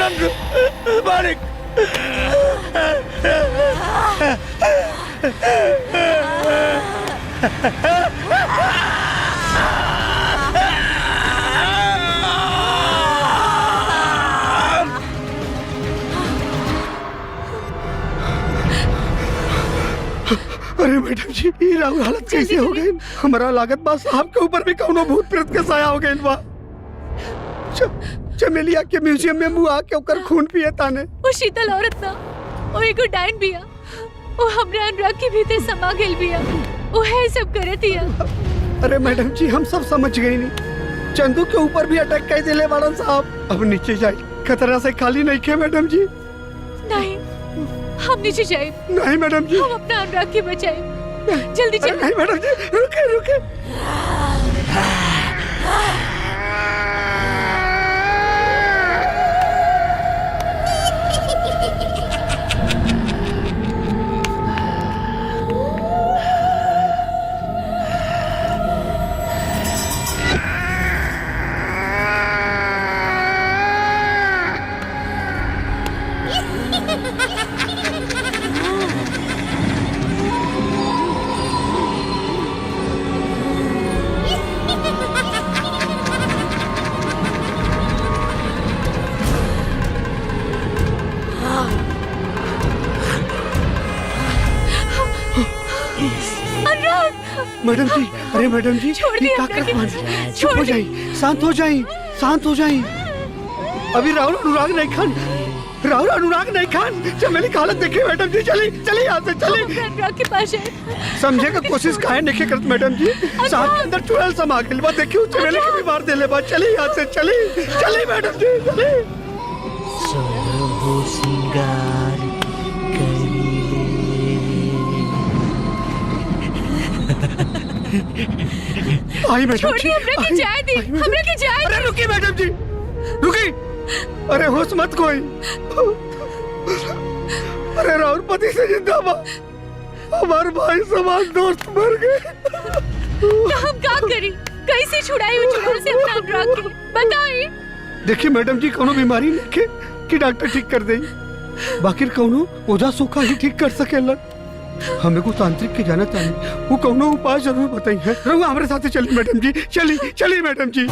नंदू मालिक अरे मैडम जी ये राहुल हालत कैसे हो गई हमारा लागत बा साहब के ऊपर भी कौनो भूत प्रेत के साया हो गइल बा चमेलिया के म्यूजियम में मुआ के ओकर खून पिए ताने वो शीतल औरत ना वो एगो डायन बिया वो हमरा अनुराग के भीतर समा गेल बिया वो है सब करतिया। अरे मैडम जी हम सब समझ गए नहीं चंदू के ऊपर भी अटैक कर दिले बाड़न साहब अब नीचे जाए खतरा से खाली नहीं खे मैडम जी नहीं हम नीचे जाए नहीं मैडम जी हम अपना अनुराग के बचाए जल्दी अरे चलो नहीं मैडम जी रुके रुके मैडम जी अरे मैडम जी छोड़ दिया क्या अपने कर पानी छोड़ चुप हो दी। जाइए शांत हो जाइए शांत हो जाइए अभी राहुल अनुराग नहीं खान राहुल अनुराग नहीं खान चमेली की हालत देखिए मैडम जी चली चली यहाँ से चली अपना अनुराग के पास जाए समझे का कोशिश काहे नहीं करत मैडम जी साहब के अंदर चुड़ैल समा गइल बा देखियो चमेली के बीमार देले बा चली यहाँ से चली चली मैडम जी चली सोरहो सिंगार आई मैडम छोड़ जी दी हमरा के जाए दी हमरा के जाए अरे रुकी मैडम जी रुकी अरे होश मत कोई अरे राहुल पति से जिंदा बा हमारे भाई समान दोस्त मर गए तो हम क्या करी कैसे छुड़ाई वो चुड़ैल से अपना अनुराग के बताइए। देखिए मैडम जी कोनो बीमारी नहीं के कि डॉक्टर ठीक कर दे बाकी कोनो ओझा सूखा ही ठीक कर सकेला हमें को तांत्रिक के जाना चाहिए वो कोनो उपाय जरूर बताइए रहुआ हमारे साथ चली मैडम जी चली चली मैडम जी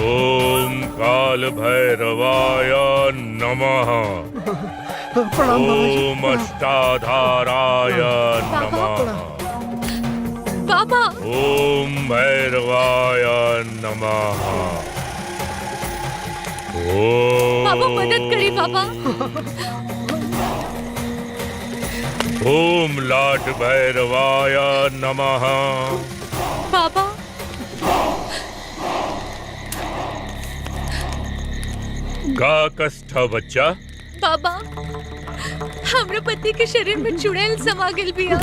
ओम काल भैरवाय नमः प्रणाम बाबा जी ओम अष्टाधाराय नमः वाह बाबा ओम भैरवाय नमः। बाबा मदद करी बाबा। ओम लाट भैरवाय नमः। बाबा का कष्ट बच्चा? बाबा हमरे पति के शरीर में चुड़ैल समा गेल बिया।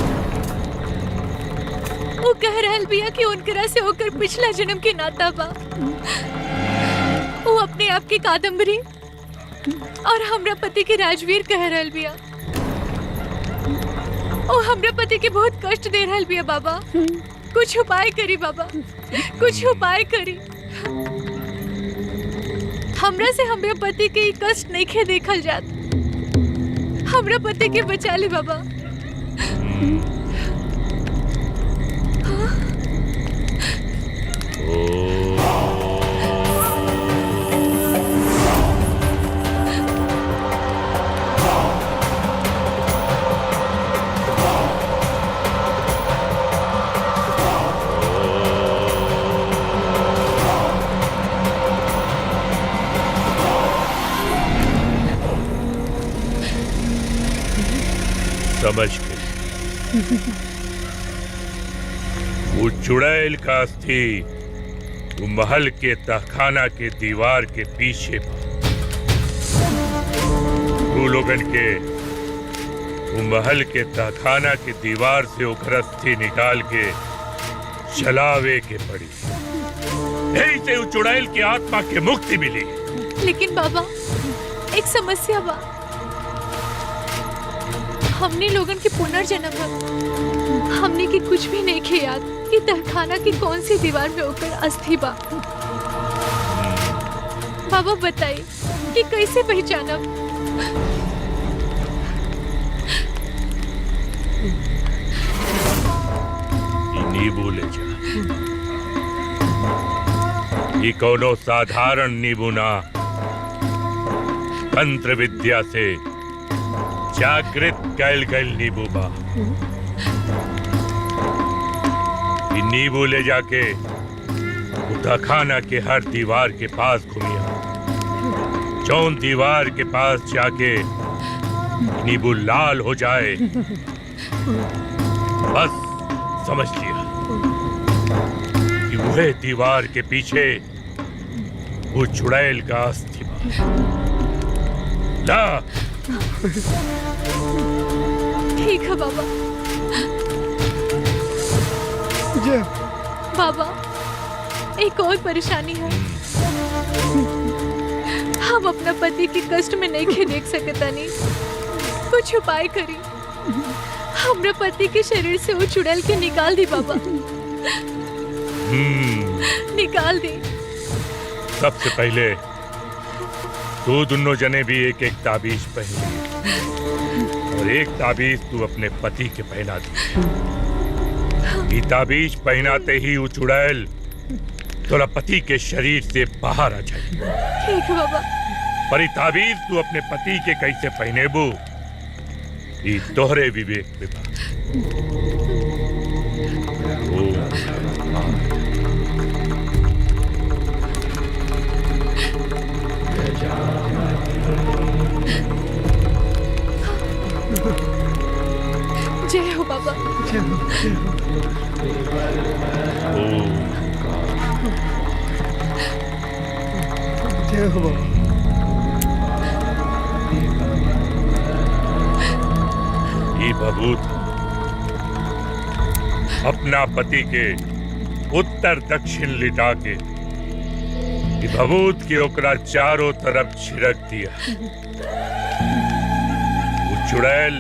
वो कह रहल बिया कि उनकरा से होकर पिछला जन्म के नाता बा। वो अपने आप की कादम्बरी और हमरा पति के राजवीर कह रहल बिया। वो हमरा पति के बहुत कष्ट दे रहल बिया बाबा। कुछ उपाय करी बाबा, कुछ उपाय करी। हमरा से हमरा पति के ई कष्ट नहीं खे देखल जात। हमरा पति के बचा ले बाबा। समझ गई। वो चुड़ैल का अस्थि वो महल के तहखाना के दीवार के पीछे तू लोगन के वो महल के तहखाना के दीवार से ओकर अस्थि निकाल के जलावे के पड़ी। यही से वो चुड़ैल की आत्मा के मुक्ति मिली। लेकिन बाबा एक समस्या बा। हमने लोगन के पुनर्जन्म है। हमने की कुछ भी नहीं खे याद कि तहखाना की कौन सी दीवार में होकर अस्थि बा। बाबा बताइए कि कैसे पहचानब? नींबू ले जा। ये कोनो साधारण नींबू ना, तंत्र विद्या से जागृत कैल गैल नींबू बा। ये नींबू ले जाके तहखाना के हर दीवार के पास घूमिया। जौन दीवार के पास जाके नींबू लाल हो जाए बस समझ लिया कि वह दीवार के पीछे वो चुड़ैल का अस्थि बा। ला ठीक है बाबा। बाबा एक और परेशानी है। हम अपना पति के कष्ट में नहीं खे देख सकता नहीं। कुछ उपाय करी। हमरा पति के शरीर से वो चुड़ैल के निकाल दी बाबा। निकाल दी। सबसे पहले तू दोनों जने भी एक एक ताबीज पहन और एक ताबीज तू अपने पति के पहना दी। ये ताबीज पहनाते ही वो चुड़ैल तोरा पति के शरीर से बाहर आ जाए। ठीक है बाबा। पर ये ताबीज तू अपने पति के कैसे पहनेबू ये तोहरे विवेक में बा। जय हो बाबा। जय हो बाबा। ये भभूत अपना पति के उत्तर दक्षिण लिटा के ये भभूत के ओकरा चारों तरफ छिड़क दिया। वो चुड़ैल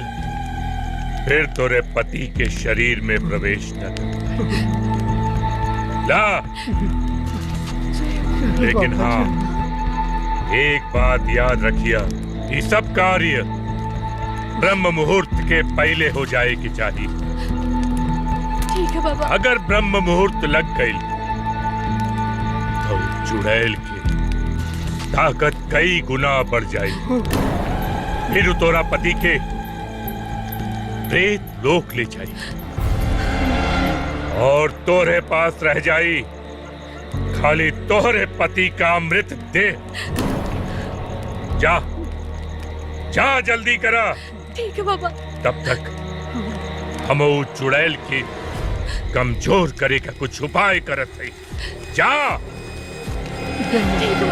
फिर तोरे पति के शरीर में प्रवेश न कर ला। लेकिन हाँ एक बात याद रखिया, ये सब कार्य ब्रह्म मुहूर्त के पहले हो जाए की चाहिए। ठीक है बाबा। अगर ब्रह्म मुहूर्त लग गई तो चुड़ैल की ताकत कई गुना बढ़ जाएगी। फिर तोरा पति के प्रेत लोक ले जाएगी और तोरे पास रह जाई खाली तोहरे पति का अमृत दे। जा जा जल्दी करा। ठीक है बाबा। तब तक हम ऊ चुड़ैल की कमजोर करे का कुछ उपाय करत है। जा।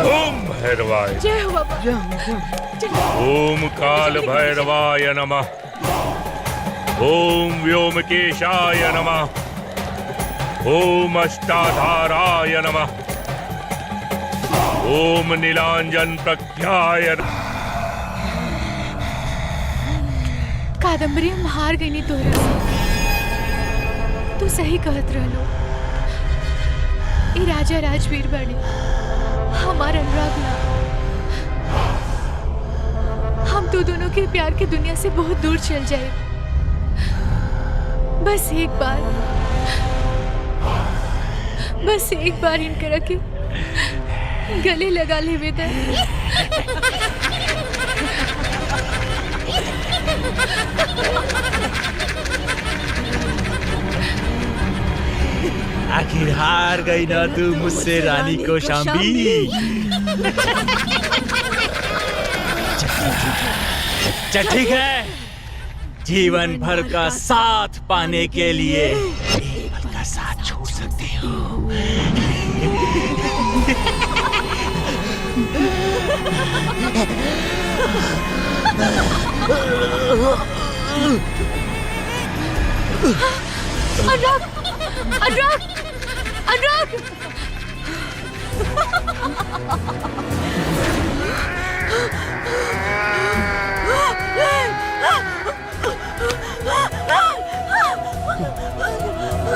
ओम भैरवाय। जय हो बाबा। ओम काल भैरवाय नमः। ओम व्योमकेशाय नमः। ओम अष्टाधाराय नमः। ओम नीलांजन प्रख्याय नमः। कादम्बरी हम हार गई नहीं तोरा से। तू सही कहत रहलो। ई राजा राजवीर बने हमार अनुराग ना। हम तो दोनों के प्यार की दुनिया से बहुत दूर चल जाए। बस एक बार इनकरा के गले लगा ले बेटा। आखिर हार गई ना तू मुझसे रानी को शाम्बी। ठीक है, जीवन भर का साथ पाने के लिए एक पल का साथ छोड़ सकते हो। अनुराग, अनुराग, अनुराग।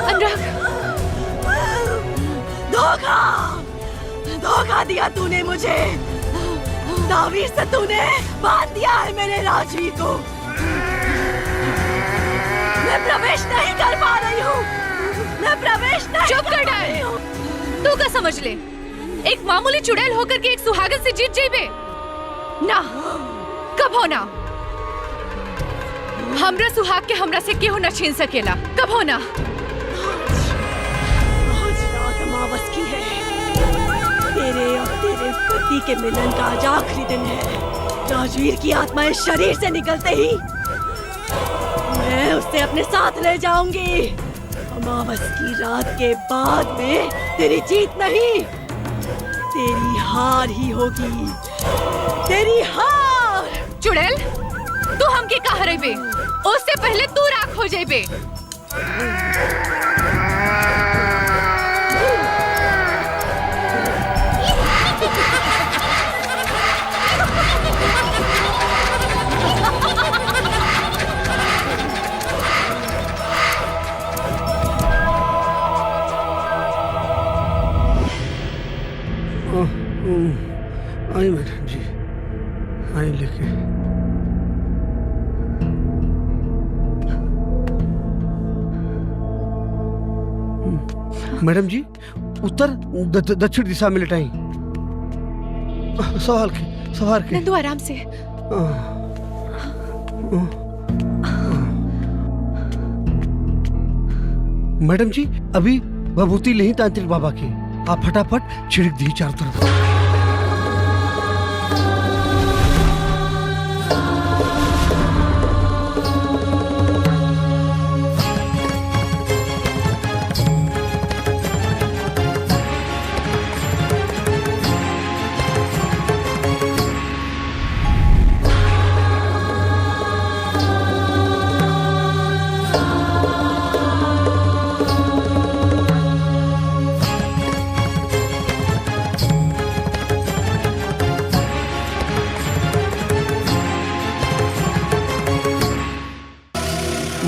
अनुराग, धोखा दिया तूने मुझे। दावीर से तूने बांध दिया है मेरे राजवीर को। मैं प्रवेश नहीं कर पा रही हूँ। मैं प्रवेश नहीं चुप कर डाल। तू क्या समझ ले, एक मामूली चुड़ैल होकर के एक सुहागन से जीत जाइबे ना। कब हो ना। हमरा सुहाग के हमरा से केहू न छीन सकेला। कब हो ना। आज रात अमावस की है। तेरे और तेरे पति के मिलन का आज आखिरी दिन है। राजवीर की आत्मा इस शरीर से निकलते ही मैं उसे अपने साथ ले जाऊंगी। अमावस की रात के बाद में तेरी जीत नहीं, तेरी हार ही होगी। तेरी हार। चुड़ैल, तू हमके का हरेबे, उससे पहले तू राख हो जाइबे। आई मैडम जी, आई लेके। मैडम जी, उत्तर दक्षिण दिशा में लटाई। सवार के। नंदू आराम से। मैडम जी, अभी भभूति ले ही तांत्रिक बाबा की। आप फटाफट छिड़क दी चारों तरफ।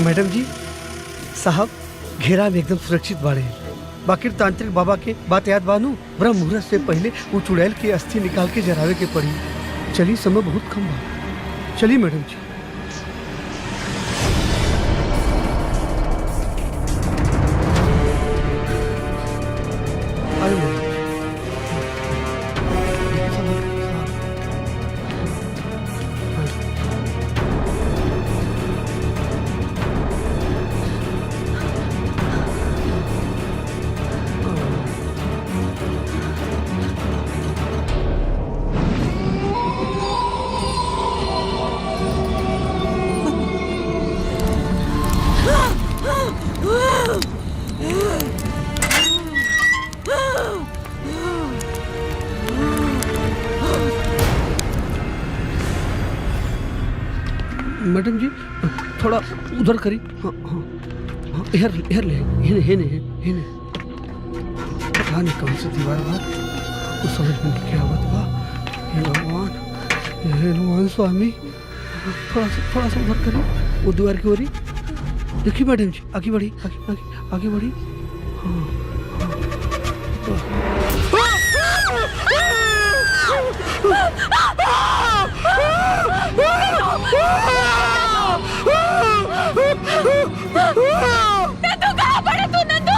मैडम जी, साहब घेरा में एकदम सुरक्षित बाड़े। बाकी तांत्रिक बाबा के बात याद बानू, ब्रह्म मुहूर्त से पहले वो चुड़ैल की अस्थि निकाल के जरावे के पड़ी। चलिए, समय बहुत कम बा। चलिए मैडम जी। मैडम जी थोड़ा उधर करी। हाँ हाँ हाँ, हेर ले हेने पता नहीं कौन सी दीवार बा, कुछ समझ में नहीं क्या आवत बा। हे भगवान स्वामी, थोड़ा सा उधर करी, वो दीवार की ओरी देखिए मैडम जी, आगे बढ़ी आगे बढ़ी। हाँ नंदू कहाँ पड़े तू नंदू?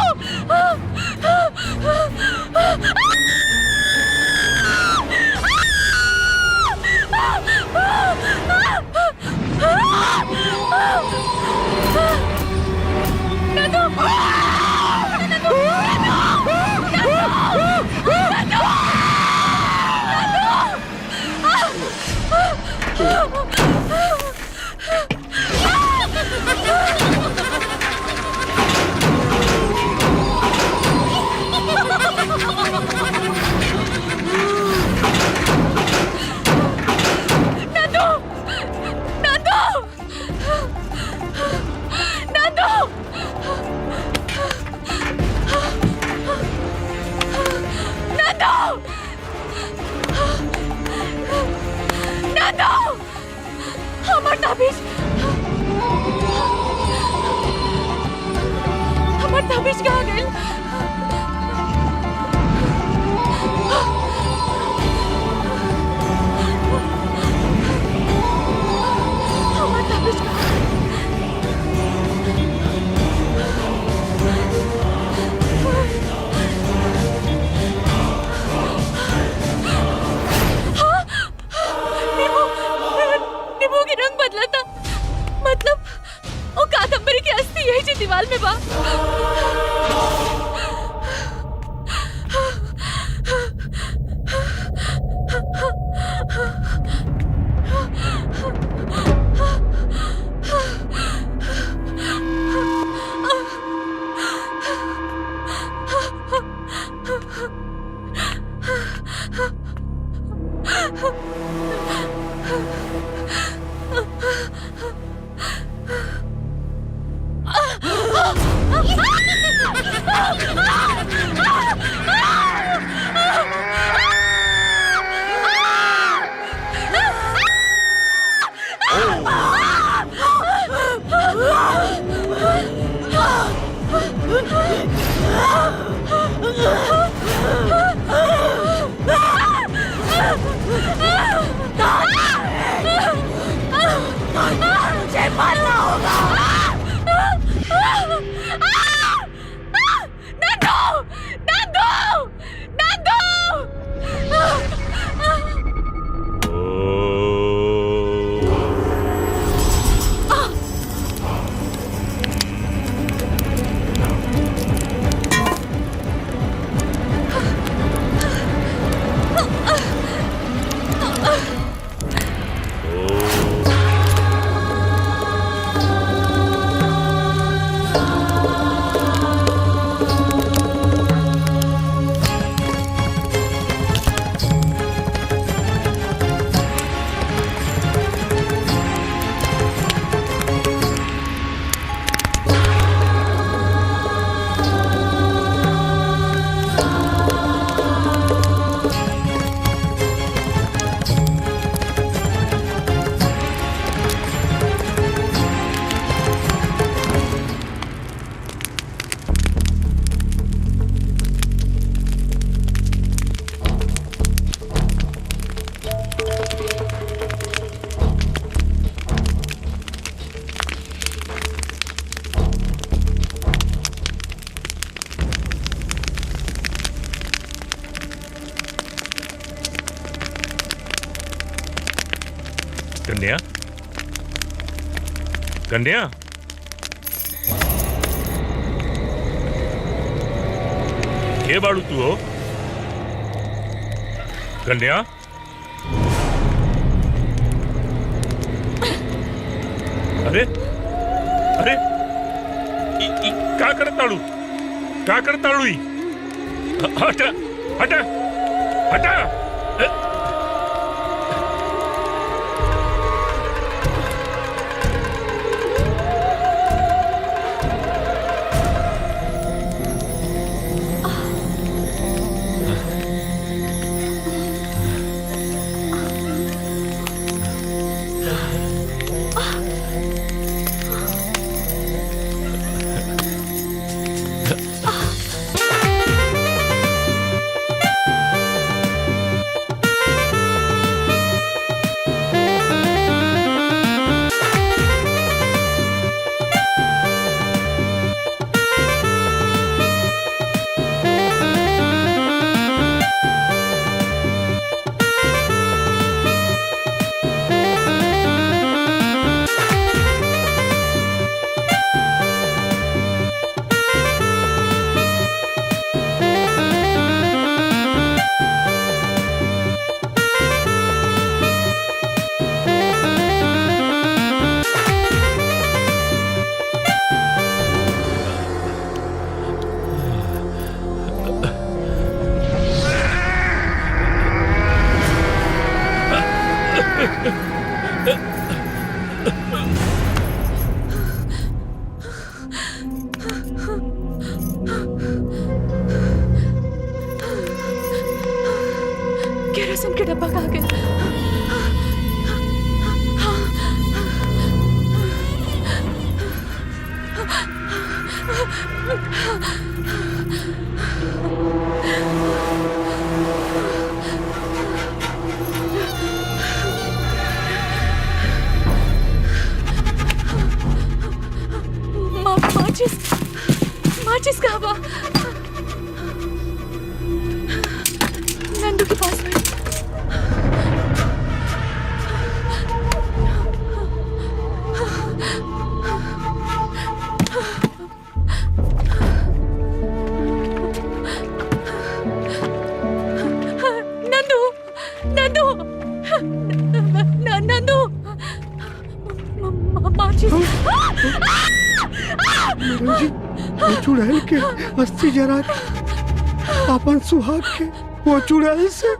हमार ताबीज कहाँ गई? हमार ताबीज नींबू की रंग बदला था, मतलब वो कादम्बरी की अस्थि यही जी दीवार में बा। मुझे मरना होगा। कन्या, कन्या, के बाड़ू तू हो? कन्या, अरे अरे का करताड़ू? का करताड़ू? हटा हटा हटा। केरोसिन के डब्बा कहाँ गया? माचिस कहाँ बा? नंदू के पास में। नंदू नंदू नंदू माचिस। जी वो चुड़ैल के अस्थि जरा के अपन सुहाग के वो चुड़ैल से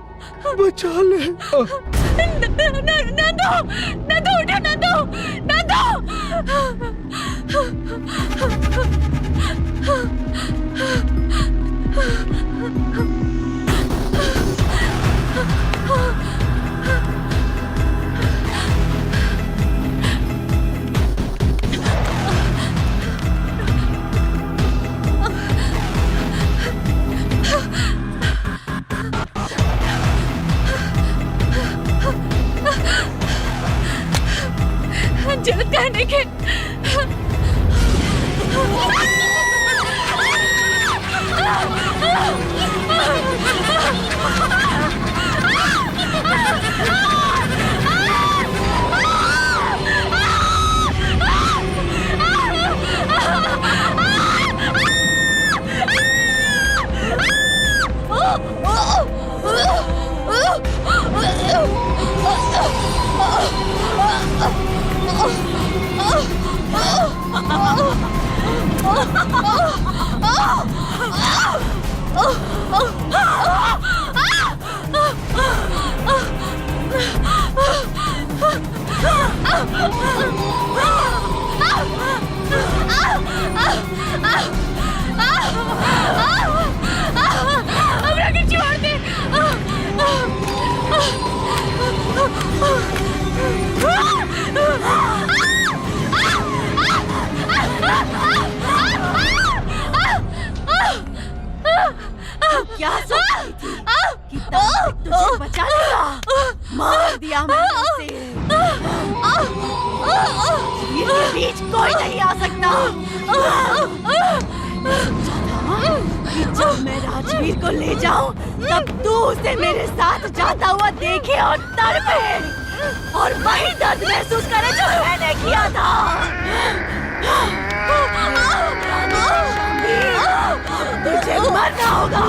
बचा ले। नंदू नंदू उठो नंदू नंदू। जरूरत कहने के क्या सोच रही थी कि तुझे बचा लेगा? मार दिया मैंने उसे। इनके बीच कोई नहीं आ सकता। कि जब मैं राजवीर को ले जाऊं तब तू उसे मेरे साथ जाता हुआ देखे और तड़पे और वही दर्द महसूस करे जो मैंने किया था। तुझे मरना होगा।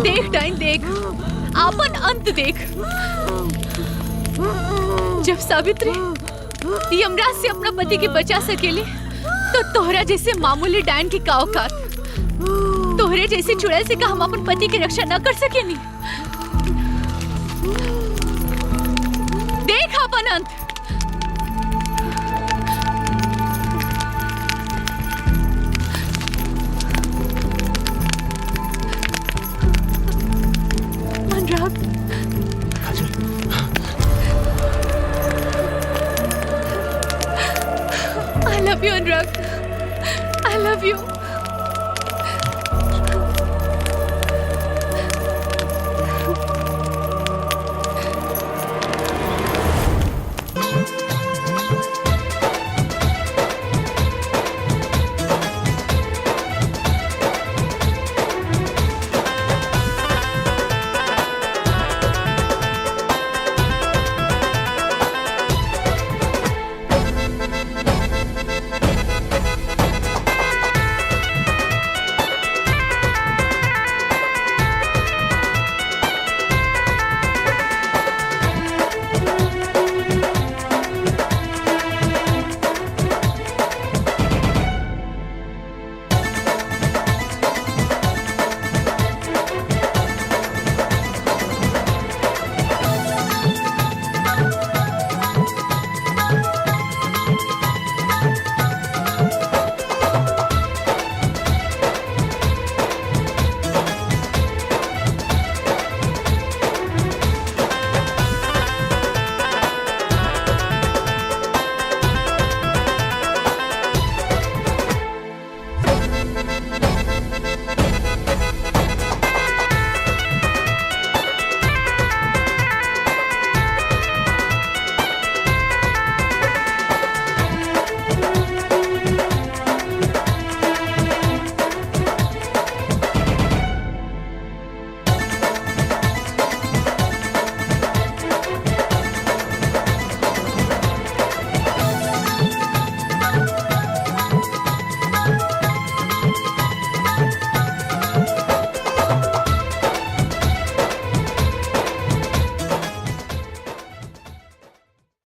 देख डाइन देख, आपन अंत देख। जब सावित्री यमराज से अपना पति के बचा सकेले तो तोहरा जैसे मामूली डाइन की का औकात, तोहरे जैसे चुड़ैल से का हम अपन पति की रक्षा न कर सकेनी। देख अपन अंत।